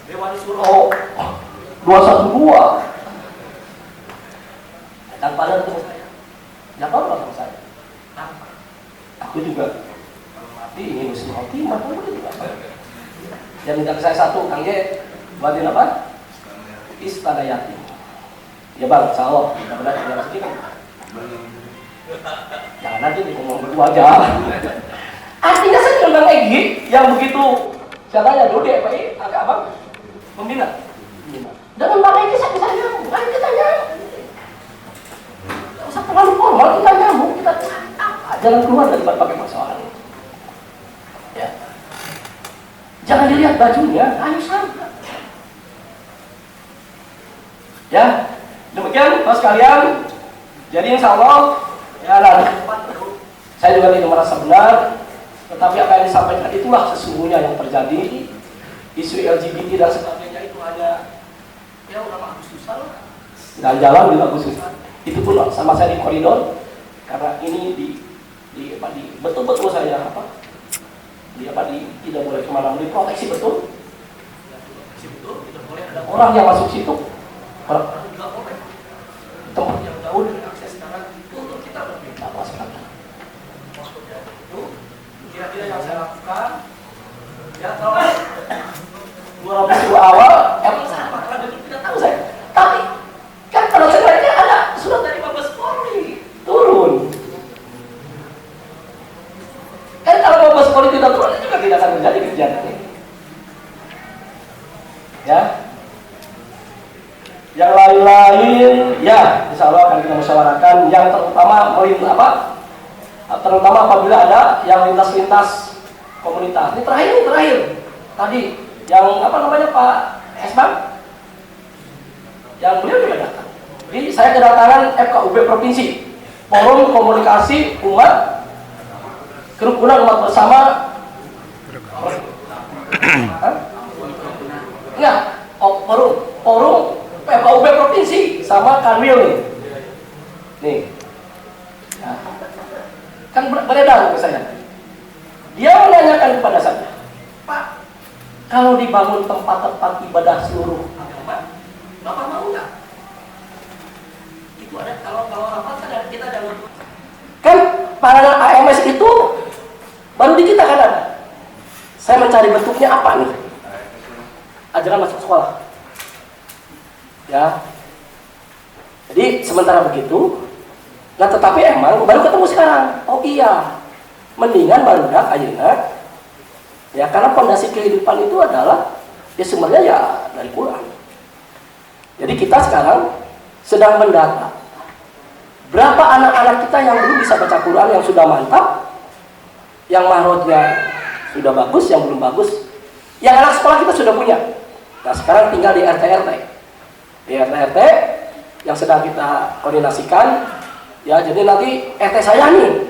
Dewan Suro 212 datang pada ketemu saya. Siapa orang ketemu saya? Aku juga mati ini mesti mati mati juga. Yang minta ke saya satu, Kang Ye, buatin apa? Istana yatim. Ya bang, insya Allah kita benar kita rezeki kan. Jangan nanti ngomong berdua aja. Artinya saya dengan Bang Egy yang begitu caranya dulu DPI agak abang membina. Dengan Bang Egy saya bisa nyambung, ayo kita nyambung. Tidak usah terlalu formal, kita nyambung, kita apa? Jalan keluar dari berbagai persoalan. Ya. Jangan dilihat bajunya, ayo sama. Ya, demikian Mas sekalian. Jadi insya Allah ya nanti saya juga tidak merasa benar, tetapi apa yang disampaikan itulah sesungguhnya yang terjadi. Isu LGBT dan sebagainya itu hanya ya udah Agustusan lah. Dan jalan di Agustusan itu pun sama saya di koridor karena ini betul-betul saya tidak boleh kemana-mana, diproteksi betul. Tidak boleh ada orang yang masuk situ. Orang tidak boleh tempat yang jauh dari akses jalan itu untuk kita berbeda waspada. Itu kira-kira yang saya lakukan. Ya kalau 200 awal, saya bakalan itu tidak tahu saya. Tapi kan kalau sebenarnya ada surat dari Mabes Polri turun. Kan kalau Mabes Polri tidak turun juga tidak akan terjadi kejadian ini. Ya. Yang lain-lain, ya, insya Allah akan kita musyawarahkan. Yang terutama apabila ada yang lintas-lintas komunitas. Ini terakhir. Tadi yang Pak Esbang, yang beliau juga datang. Jadi saya kedatangan FKUB Provinsi, Forum Komunikasi Umat, Kerukunan Umat Bersama. Enggak, forum FKUB Provinsi sama Kanwil nih. Ya. Kan beredar ke saya. Dia menanyakan kepada saya, Pak, kalau dibangun tempat-tempat ibadah seluruh agama, Bapak mau nggak? Itu ada kalau rapat kan kita ada kan pandangan AMS itu baru di kita kan ada. Saya mencari bentuknya apa nih? Ajaran masuk sekolah. Ya, jadi sementara begitu, nah tetapi emang baru ketemu sekarang. Oh iya, mendingan barudak ayeuna. Ya karena fondasi kehidupan itu adalah ya sumbernya ya dari Quran. Jadi kita sekarang sedang mendata berapa anak-anak kita yang belum bisa baca Quran, yang sudah mantap, yang mahrotnya sudah bagus, yang belum bagus, yang anak sekolah kita sudah punya. Nah sekarang tinggal di RT-RT. Di RT yang sedang kita koordinasikan, ya jadi nanti RT saya nih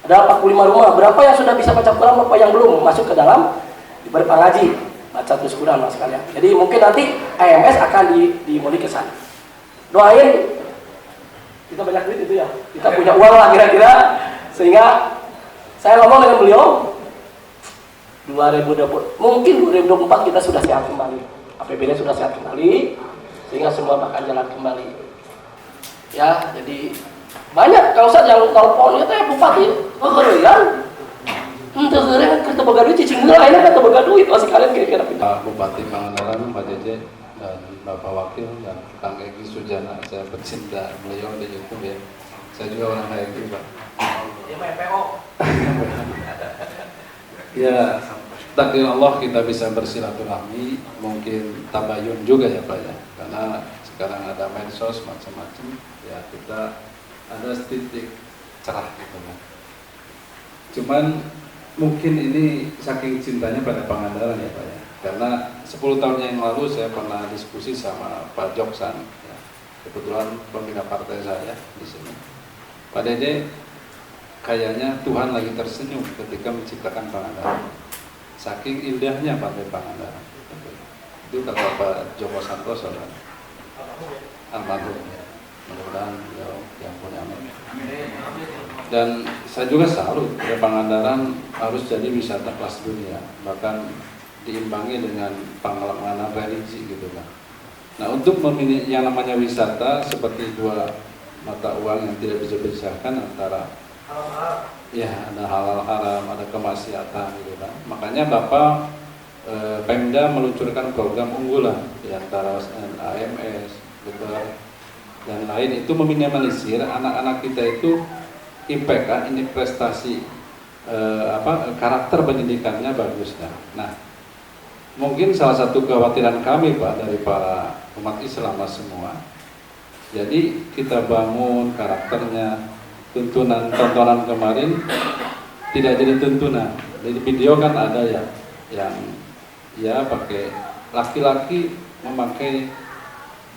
ada 45 rumah, berapa yang sudah bisa baca Quran, berapa yang belum masuk ke dalam diberi pengaji baca terus Quran mas sekalian. Jadi mungkin nanti AMS akan dimodi ke sana. Doain kita banyak duit itu ya, kita punya uang lah kira-kira, sehingga saya ngomong dengan beliau 2020 mungkin 2024 kita sudah sehat kembali, APBD sudah sehat kembali, sehingga semua bakal jalan kembali. Ya, jadi banyak kalau saya yang teleponnya teh bupati, keren, entah keren kita boga duit cicing nggak, enak kita boga duit masih kalian kira-kira. Pak Bupati Pangandaran, Pak Jeje dan Bapak Wakil dan Kang Egy Sujana, saya bercinta beliau di YouTube ya. Saya juga orang HMI, Pak. Dia mah PO. Ya, takdir Allah kita bisa bersilaturahmi, mungkin tabayun juga ya Pak ya. Karena sekarang ada medsos macam-macam, ya kita ada titik cerah gitu kan. Cuman mungkin ini saking cintanya pada Pangandaran ya Pak ya. Karena 10 tahun yang lalu saya pernah diskusi sama Pak Joksan, ya. Kebetulan pembina partai saya di sini. Pak Dede, kayaknya Tuhan lagi tersenyum ketika menciptakan Pangandaran. Saking indahnya Pantai Pangandaran. Itu kata Pak Joko Santoso kan. Almarhum. Mudah-mudahan beliau yang punya amin. Dan saya juga salut ya, Pangandaran harus jadi wisata kelas dunia, bahkan diimbangi dengan pengelolaan religi gitu kan. Nah, untuk memilih yang namanya wisata seperti dua mata uang yang tidak bisa dipisahkan antara ya ada halal haram, ada kemaksiatan gitu kan. Makanya Bapak Pemda meluncurkan program unggulan di antara AMS, gitu, dan lain itu meminimalisir anak-anak kita itu IPK, ini prestasi karakter pendidikannya bagus kan. Nah, mungkin salah satu kekhawatiran kami Pak dari para umat Islam semua. Jadi kita bangun karakternya. Tontonan kemarin tidak jadi tuntunan. Di video kan ada ya yang ya pakai laki-laki memakai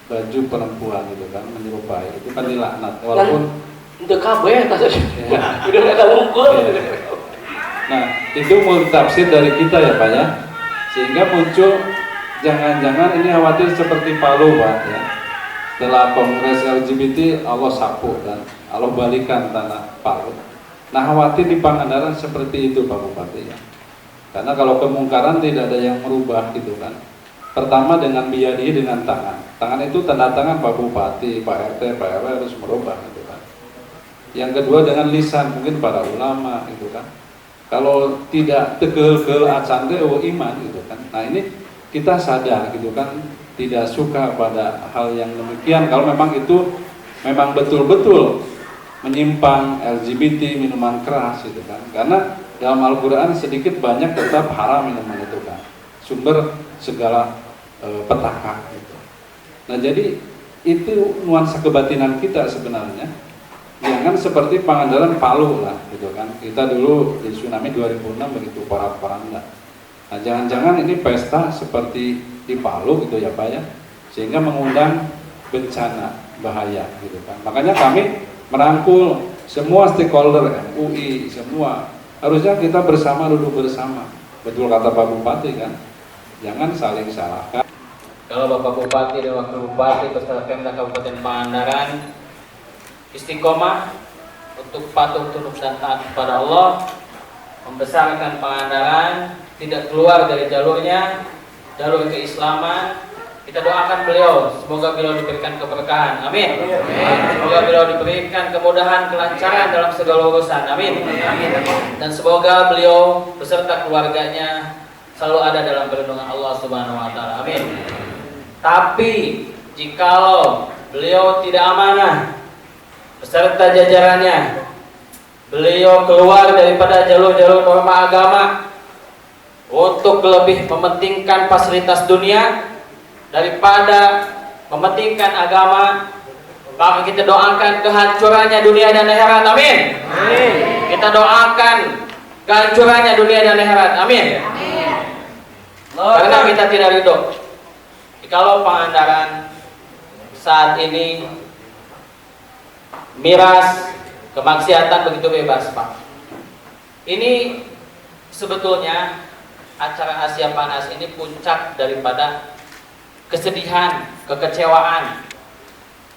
baju perempuan gitu kan, menyerupai, itu kan dilaknat walaupun Untuk kabeh udah ada unggul. Nah, itu multitafsir dari kita ya Pak ya. Sehingga muncul jangan-jangan ini khawatir seperti Palu Pak ya. Setelah kongres LGBT Allah sapu dan Allah balikan tanah Palu. Nah, khawatir di Pangandaran seperti itu Pak Bupati ya. Karena kalau kemungkaran tidak ada yang merubah gitu kan. Pertama dengan biyadihi, dengan tangan. Tangan itu tanda tangan Pak Bupati, Pak RT, Pak RW harus merubah gitu kan. Yang kedua dengan lisan, mungkin para ulama gitu kan. Kalau tidak tegel-tegel acan iman gitu kan. Nah, ini kita sadar gitu kan, tidak suka pada hal yang demikian kalau memang itu memang betul-betul menyimpang LGBT, minuman keras gitu kan. Karena dalam Al-Qur'an sedikit banyak tetap haram minuman itu kan. Sumber segala petaka gitu. Nah, jadi itu nuansa kebatinan kita sebenarnya. Jangan seperti Pangandaran Palu lah gitu kan. Kita dulu di tsunami 2006 begitu porak-poranda. Nah, jangan-jangan ini pesta seperti di Palu gitu ya Pak ya, sehingga mengundang bencana bahaya gitu kan. Makanya kami merangkul semua stakeholder MUI semua, harusnya kita bersama, duduk bersama. Betul kata Pak Bupati kan, jangan saling salahkan. Kalau Bapak Bupati dan Wakil Bupati beserta Pemda Kabupaten Pangandaran istiqomah untuk patuh tunduk dan taat kepada Allah, membesarkan Pangandaran, tidak keluar dari jalurnya, jalur keislaman. Kita doakan beliau, semoga beliau diberikan keberkahan, amin. Semoga beliau diberikan kemudahan, kelancaran dalam segala urusan, amin. Dan semoga beliau beserta keluarganya selalu ada dalam perlindungan Allah Subhanahu wa taala, amin. Tapi jikalau beliau tidak amanah beserta jajarannya, beliau keluar daripada jalur-jalur norma agama untuk lebih mementingkan fasilitas dunia daripada mementingkan agama, maka kita doakan kehancurannya dunia dan akhirat, amin. Kita doakan kehancurannya dunia dan akhirat, amin. Karena kita tidak ridho kalau Pangandaran saat ini miras, kemaksiatan begitu bebas Pak. Ini sebetulnya acara Asia Panas ini puncak daripada kesedihan, kekecewaan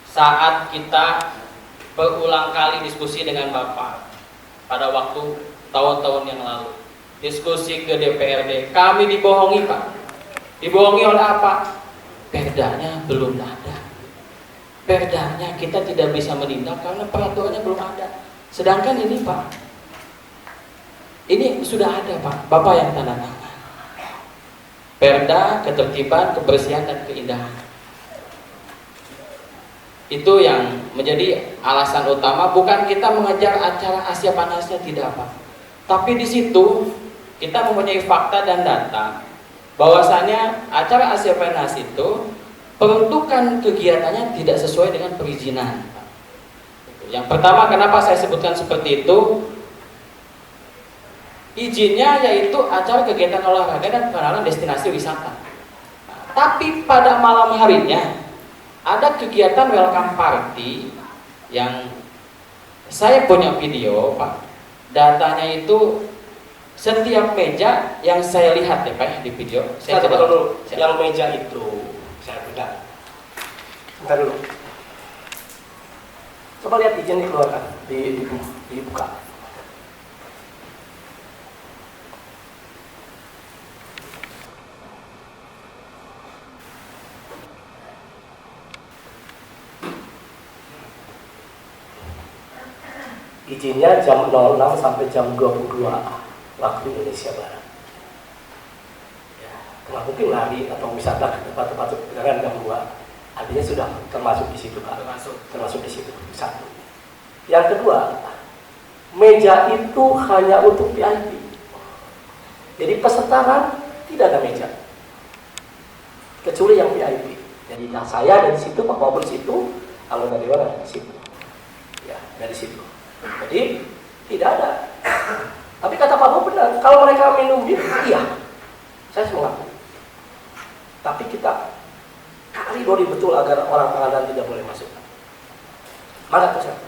saat kita berulang kali diskusi dengan Bapak pada waktu tahun-tahun yang lalu. Diskusi ke DPRD, kami dibohongi Pak. Dibohongi oleh apa? Perdanya belum ada. Perdanya kita tidak bisa menindak karena peraturannya belum ada. Sedangkan ini Pak, ini sudah ada Pak, Bapak yang tanda tangan. Perda, ketertiban, kebersihan dan keindahan. Itu yang menjadi alasan utama, bukan kita mengejar acara Asia Panasnya, tidak apa. Tapi di situ kita mempunyai fakta dan data bahwasanya acara Asia Panas itu peruntukan kegiatannya tidak sesuai dengan perizinan. Yang pertama, kenapa saya sebutkan seperti itu? Izinnya yaitu acara kegiatan olahraga dan pengenalan destinasi wisata. Nah, tapi pada malam harinya ada kegiatan welcome party yang saya punya video, Pak. Datanya itu setiap meja yang saya lihat ya Pak di video. Saya coba dulu. Yang meja itu saya pegang. Bentar dulu. Coba lihat izin dikeluarkan, dibuka. Izinnya jam 06 sampai jam 22 waktu Indonesia Barat. Ya, nggak mungkin lari atau wisata ke tempat-tempat pegangan jam 2. Artinya sudah termasuk di situ Pak. Termasuk di situ. Satu. Yang kedua, meja itu hanya untuk VIP. Jadi peserta tidak ada meja, kecuali yang VIP. Jadi saya dari situ, Pak Wabun situ, anggota dewan ada di situ. Ya, dari situ. Jadi tidak ada. Tapi kata Pak Bob benar, kalau mereka minum bir, iya, saya mengaku. Tapi kita kategori betul agar orang Pangandaran tidak boleh masuk. Maka itu saya.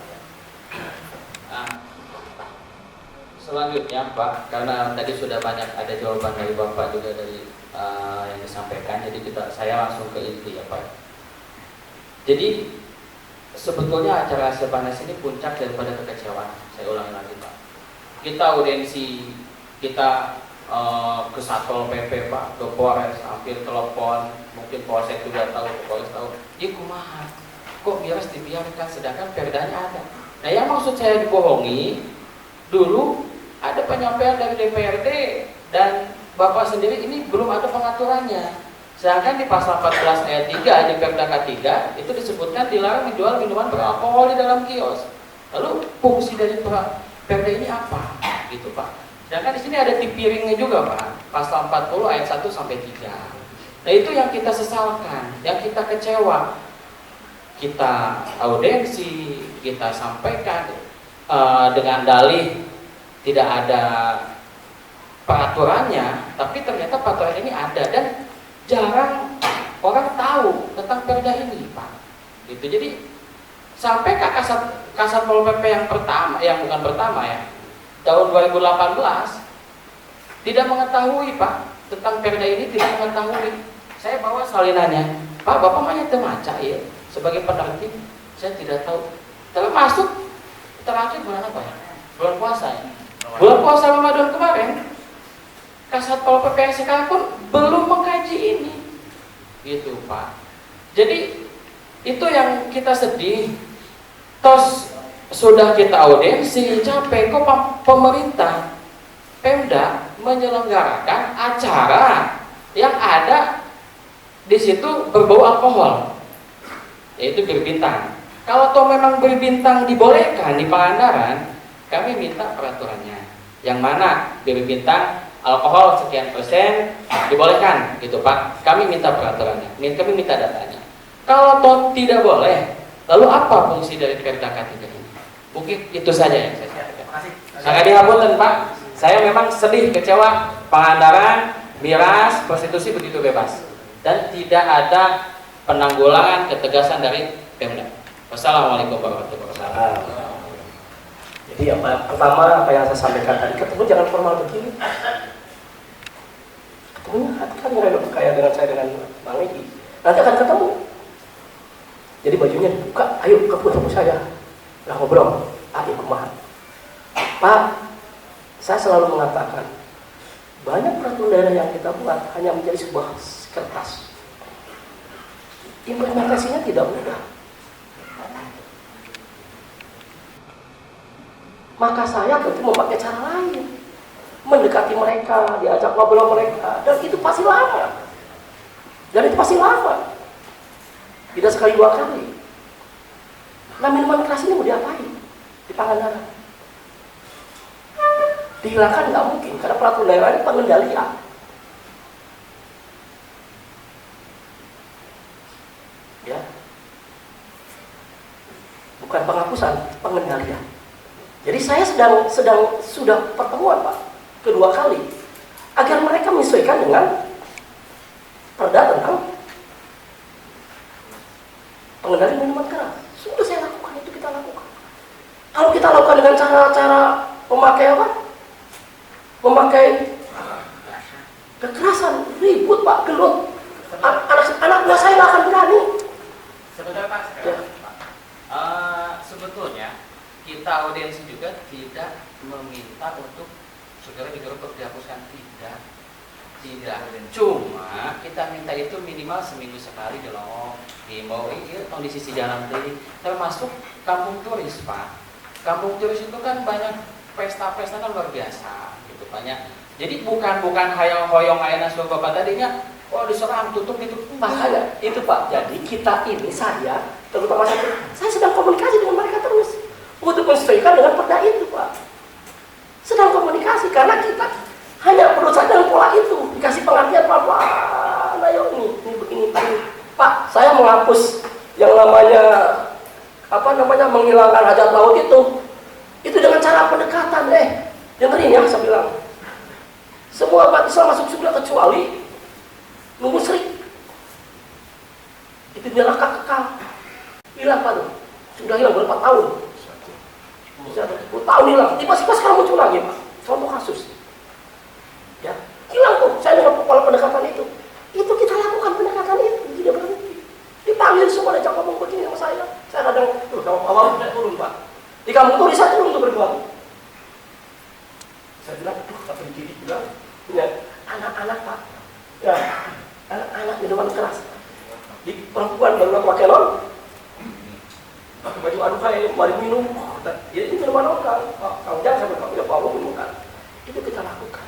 Nah, selanjutnya Pak, karena tadi sudah banyak ada jawaban dari Bapak juga dari yang disampaikan, jadi saya langsung ke inti ya Pak. Jadi sebetulnya acara Asia Panas ini puncak daripada kekecewaan. Saya ulangi lagi Pak. Kita audiensi, kita ke Satpol PP Pak, ke Polres, hampir telepon, mungkin Polsek juga tahu, Polres tahu. Ya kumaha, kok miras dibiarkan sedangkan perdanya ada. Nah yang maksud saya dibohongi, dulu ada penyampaian dari DPRD dan Bapak sendiri ini belum ada pengaturannya. Sedangkan di pasal 14 ayat 3 di Perda K3 itu disebutkan dilarang menjual minuman beralkohol di dalam kios. Lalu fungsi dari Perda ini apa? Gitu Pak. Sedangkan di sini ada tip piringnya juga Pak. Pasal 40 ayat 1 sampai 3. Nah itu yang kita sesalkan, yang kita kecewa. Kita audiensi, kita sampaikan dengan dalih tidak ada peraturannya, tapi ternyata peraturan ini ada dan jarang orang tahu tentang Perda ini, Pak. Gitu. Jadi sampai ke Kasat Pol PP yang bukan pertama ya, tahun 2018 tidak mengetahui Pak tentang Perda ini, tidak mengetahui. Saya bawa salinannya, Pak, Bapak mainnya temaca ya, sebagai penertib, saya tidak tahu. Termasuk terakhir bulan apa ya? Bulan puasa ya. Bulan puasa Ramadan kemarin, Kasat Pol PP yang sekarang pun belum mengkaji ini, gitu Pak. Jadi itu yang kita sedih. Tos sudah kita audiensi, capek kok pemerintah Pemda menyelenggarakan acara yang ada di situ berbau alkohol, yaitu bir bintang. Kalau toh memang bir bintang dibolehkan di Pangandaran, kami minta peraturannya. Yang mana bir bintang alkohol sekian persen dibolehkan, gitu Pak. Kami minta peraturannya, kami minta datanya. Kalau toh tidak boleh, lalu apa fungsi dari Perda K3 ini? Mungkin itu saja yang saya sampaikan. Sangat dihapunten Pak. Saya memang sedih, kecewa. Pangandaran, miras, prostitusi begitu bebas dan tidak ada penanggulangan ketegasan dari Pemda. Wassalamualaikum warahmatullahi wabarakatuh. Jadi pertama apa yang saya sampaikan tadi, ketemu jangan formal begini. Ketemunya kan kayak dengan saya dengan Bang Egi. Nanti akan ketemu. Jadi bajunya dibuka, ayo ketemu saya. Lah ngobrol, kumaha. Pak, saya selalu mengatakan banyak peraturan daerah yang kita buat hanya menjadi sebuah kertas. Implementasinya tidak mudah. Maka saya tentu memakai cara lain, mendekati mereka, diajak ngobrol mereka, dan itu pasti lama. Tidak sekali dua kali. Nah, minuman keras ini mau diapain di Pangandaran? Dihilangkan nggak mungkin, karena peraturan daerah ini pengendalian. Ya, bukan penghapusan, pengendalian. Jadi saya sudah pertemuan Pak, kedua kali, agar mereka menyesuaikan dengan perda tentang pengendalian minuman keras. Sudah saya lakukan, itu kita lakukan. Kalau kita lakukan dengan cara-cara memakai apa? Memakai kekerasan, ribut Pak, gelut. Anak buah saya nggak akan berani. Sebentar Pak, Ya. sebetulnya kita audiensi juga tidak meminta untuk segera digerebek dihapuskan, tidak. Cuma kita minta itu minimal seminggu sekali dong. Himbau ini kondisi si jalan tadi, termasuk kampung turis Pak. Kampung turis itu kan banyak pesta-pesta kan luar biasa, gitu banyak. Jadi bukan hayang-hoyong ayana suara bapak tadinya. Oh diserang, tutup itu. Makanya itu Pak. Jadi kita ini, saya terutama saya sedang komunikasi dengan mereka terus untuk menyesuaikan dengan perda itu Pak. Sedang komunikasi karena kita hanya perlu saja dengan pola itu dikasih pengertian pelan-pelan. Ayo ini begini Pak. Saya menghapus yang namanya menghilangkan hajat laut itu dengan cara pendekatan. Dengerin ya, saya bilang semua umat Islam masuk surga kecuali nunggu musyrik. Itu neraka kekal. Hilang Pak tuh. Sudah hilang berapa tahun? Bisa 10 tahun hilang. Tiba-tiba sekarang muncul lagi Pak. Contoh kasus. Ya, hilang tuh. Saya dengan kepala pendekatan itu. Itu kita lakukan pendekatan itu. Tidak berhenti. Dipanggil semua dan ngomong begini sama saya. Saya kadang awal saya turun Pak. Di kampung tuh saya turun untuk berbuat. Saya bilang, kata dididik bilang, punya anak-anak Pak. Ya, anak-anak minuman keras. Di perempuan baru pakai non, pakai baju aduhai, mari minum. Ya ini minuman orang, kalau jangan sampai kamu ya Pak minum kan. Itu kita lakukan.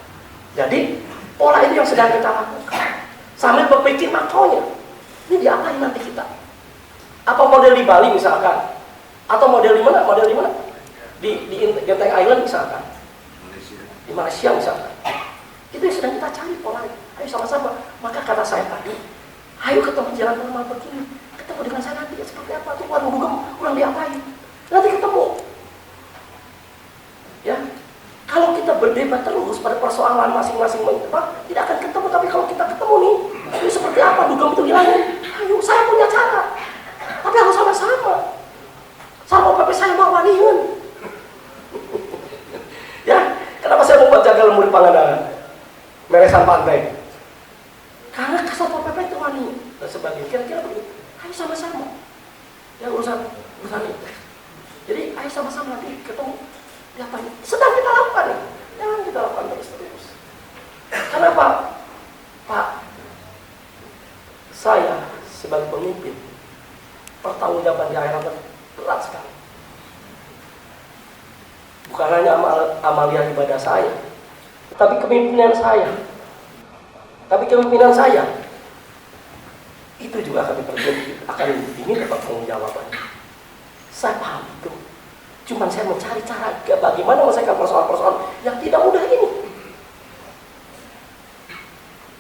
Jadi pola itu yang sedang kita lakukan. Sambil berpikir makronya. Ini diapain nanti kita? Apa model di Bali misalkan? Atau model di mana? Di Genting Island misalkan. Di Malaysia misalkan. Itu yang sedang kita cari polanya. Ayo sama-sama. Maka kata saya tadi, ayo ketemu jalan normal begini. Ketemu dengan saya nanti ya seperti apa? Tuh warung dugem, kurang diapain? Nanti ketemu. Ya, kalau kita berdebat terus pada persoalan masing-masing tidak akan ketemu. Tapi kalau kita ketemu nih, ini seperti apa dugem itu hilangnya? Ayo, saya punya cara. Tapi harus sama-sama. Sama PP saya mau waniun. Ya, kenapa saya membuat jagal murid Pangandaran? Meresan pantai. Karena Satpol PP itu wani dan sebagainya. Kira-kira begitu. Ayo sama-sama. Ya urusan itu. Jadi ayo sama-sama nanti ketemu. Apa ini? Sedang kita lakukan nih. Jangan kita lakukan terus. Kenapa? Pak, saya sebagai pemimpin pertanggungjawaban di akhirat berat sekali. Bukan hanya amalia ibadah saya, tapi kepemimpinan saya. Itu juga akan diminta pertanggungjawaban. Saya paham itu. Cuman saya mencari cara bagaimana menyelesaikan persoalan-persoalan yang tidak mudah ini.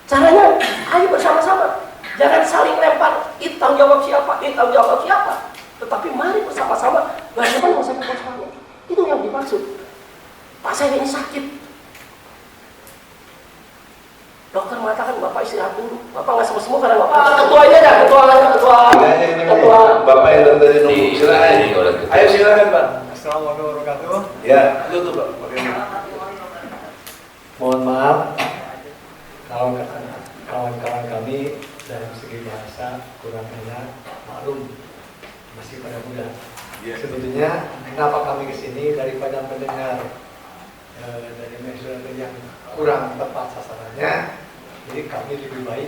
Caranya, ayo bersama-sama. Jangan saling lempar, itu tanggung jawab siapa. Tetapi mari bersama-sama bagaimana menyelesaikan persoalan. Itu yang dimaksud. Pak saya ini sakit. Dokter mengatakan Bapak istirahat dulu. Bapak nggak semua karena Bapak ketua ini aja, ketua. Bapak yang tadi nunggu, silakan. Ayo silakan Pak. Assalamualaikum warahmatullahi wabarakatuh. Ya, itu tuh Pak. Mohon maaf kalau kawan-kawan kami dari segi bahasa kurang enak, maklum masih pada muda. Sebetulnya kenapa kami kesini daripada mendengar dari media yang kurang tepat sasarannya, jadi kami lebih baik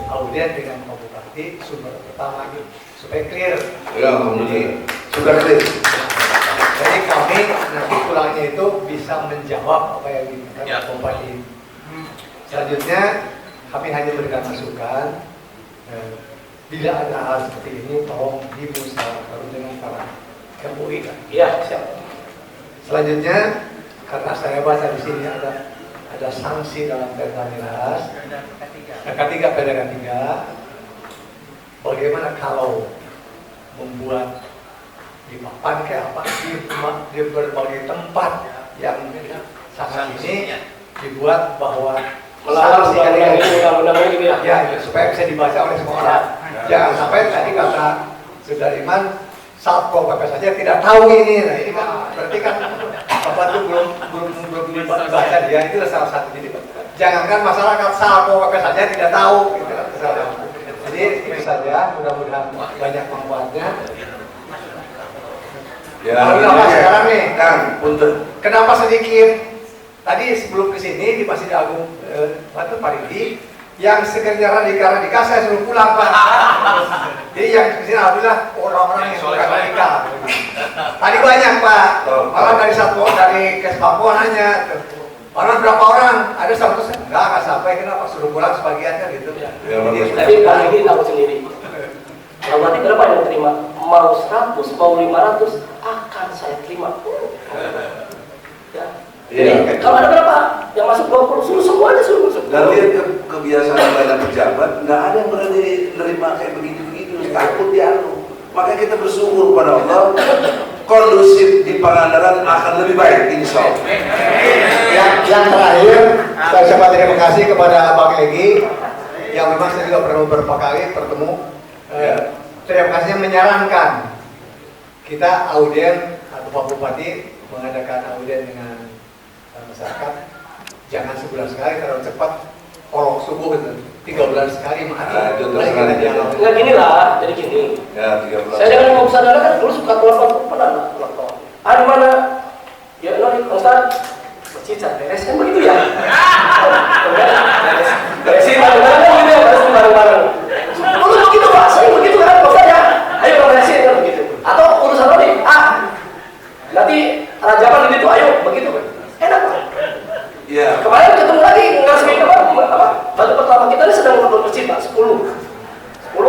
audien dengan Pak Bupati sumber pertama ini supaya clear. Ya, sudah clear. Jadi kami nanti kurangnya itu bisa menjawab apa yang diminta Pak Bupati. Selanjutnya kami hanya berikan masukan bila ada hal seperti ini tolong dimusyawarahkan dengan para MUI. Iya, siap. Selanjutnya, karena saya baca di sini ada sanksi dalam Perda Miras. Ketiga, Perda ketiga, bagaimana kalau membuat di papan kayak apa di berbagai tempat yang sangat ini dibuat bahwa Melalui undang-undang ini ya. Ya, supaya bisa dibaca oleh semua orang. Jangan sampai tadi kata Saudara Iman, Satpol PP saja tidak tahu ini. Nah, ini kan berarti kan apa tuh belum dibaca dia, itu salah satu. Jadi jangankan masyarakat Satpol PP saja tidak tahu gitu kan. Jadi itu saja, mudah-mudahan banyak manfaatnya. Ya, kenapa sekarang nih? Kang, punten. Kenapa sedikit? Tadi sebelum kesini di Masjid Agung Batu Parigi, yang sekerja radikal saya suruh pulang Pak. Jadi yang kesini alhamdulillah orang-orang yang bukan radikal. Tadi banyak Pak, malah dari Kes-Papua nanya, orang berapa orang? Ada 100? Enggak sampai, kenapa suruh pulang sebagiannya gitu. Tapi kali ini tahu sendiri. Kalau nanti berapa yang terima? Mau 100, mau 500, akan saya terima. Ya. Jadi, kalau ada berapa yang masuk 20, suruh semuanya suruh masuk. Dan lihat kebiasaan banyak pejabat, nggak ada yang berani nerima kayak begitu-begitu, takut dianu. Makanya kita bersyukur pada Allah, kondusif di Pangandaran akan lebih baik, insya Allah. Yang terakhir, saya ucapkan terima kasih kepada Bang Egy, yang memang saya juga pernah beberapa kali bertemu. Terima kasih menyarankan kita audien atau Pak Bupati mengadakan audien dengan masyarakat, jangan sebulan sekali, terlalu cepat orang subuh gitu, 3 bulan sekali mati. Nggak gini lah, jadi gini. Ya, 3 bulan. Saya dengan Pak Ustadz kan dulu suka telepon, pernah telepon. Ada mana? Ya, Ustadz, bercicak beres kan begitu ya? Beresin bareng-bareng kan gitu ya, beresin bareng-bareng. Dulu begitu Pak, saya begitu kan, Pak Ustadz ya, ayo beresin kan begitu. Atau urusan lo nih, nanti rajakan itu, ayo begitu kan. Enak Pak. Iya. Kemarin ketemu lagi ngasih batu pertama kita ini sedang membangun masjid Pak, 10.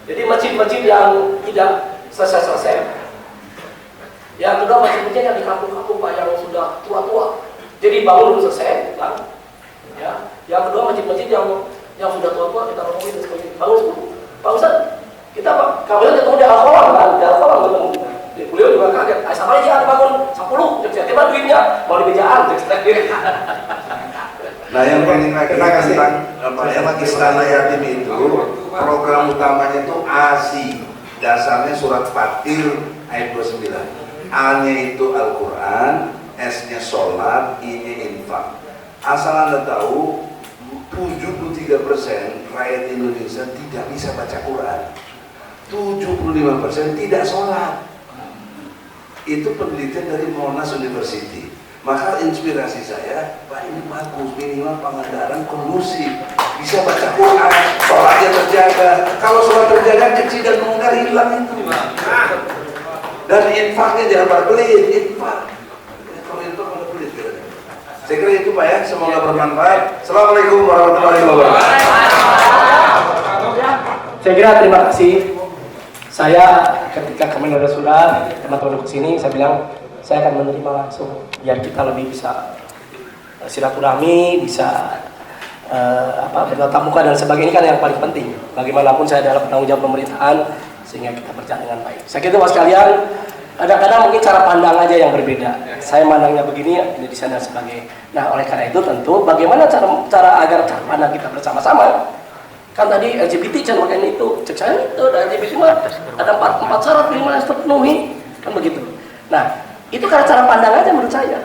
Jadi masjid-masjid yang tidak selesai. Yang kedua masjid-masjid yang di kampung-kampung Pak yang sudah tua-tua. Jadi bangun belum selesai, Bang. Ya. Yang kedua masjid-masjid yang sudah tua-tua kita ngomongin sebagainya. Bangun 10. Pak Ustadz, kita Pak, kemarin ketemu di Al-Kholam kan, di Al-Kholam ketemu. Beliau juga kaget, sama aja bangun 10, tiba duitnya mau dibejaan. Nah, yang paling lagi tentang Istana Yatim itu, program utamanya itu ASI, dasarnya surat Fatir ayat 29. A-nya itu Al-Quran, S-nya sholat, I-nya infak. Asal Anda tahu, 73% rakyat Indonesia tidak bisa baca Quran, 75% tidak sholat. Itu penelitian dari Monash University. Maka inspirasi saya, Pak, ini bagus, minimal Pangandaran kondusif, bisa baca Quran, sholatnya terjaga. Kalau sholat terjaga, kecil dan mungkar hilang itu. Dan infaknya jangan pada pelit, infak. Kalau infak pada pelit, saya kira itu Pak ya, semoga bermanfaat. Assalamualaikum warahmatullahi wabarakatuh. Saya kira terima kasih. Saya ketika kami ada surat teman-teman ke sini, saya bilang saya akan menerima langsung biar kita lebih bisa silaturahmi, bisa bertatap muka dan sebagainya. Ini kan yang paling penting. Bagaimanapun saya adalah penanggung jawab pemerintahan sehingga kita berjalan dengan baik. Saya kira Mas sekalian, kadang-kadang mungkin cara pandang aja yang berbeda. Saya mandangnya begini, ini di sana dan sebagainya. Nah, oleh karena itu tentu bagaimana cara agar cara pandang kita bersama-sama. Kan tadi LGBT jangan pakai itu, cek saya itu ada LGBT mah ada 4 syarat minimal yang terpenuhi, kan begitu. Nah, itu karena cara pandang aja menurut saya.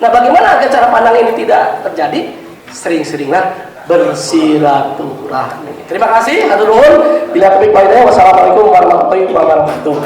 Nah, bagaimana agar cara pandang ini tidak terjadi? Sering-seringlah bersilaturahmi. Terima kasih, hatur nuhun. Bila topik lainnya, wassalamualaikum warahmatullahi wabarakatuh.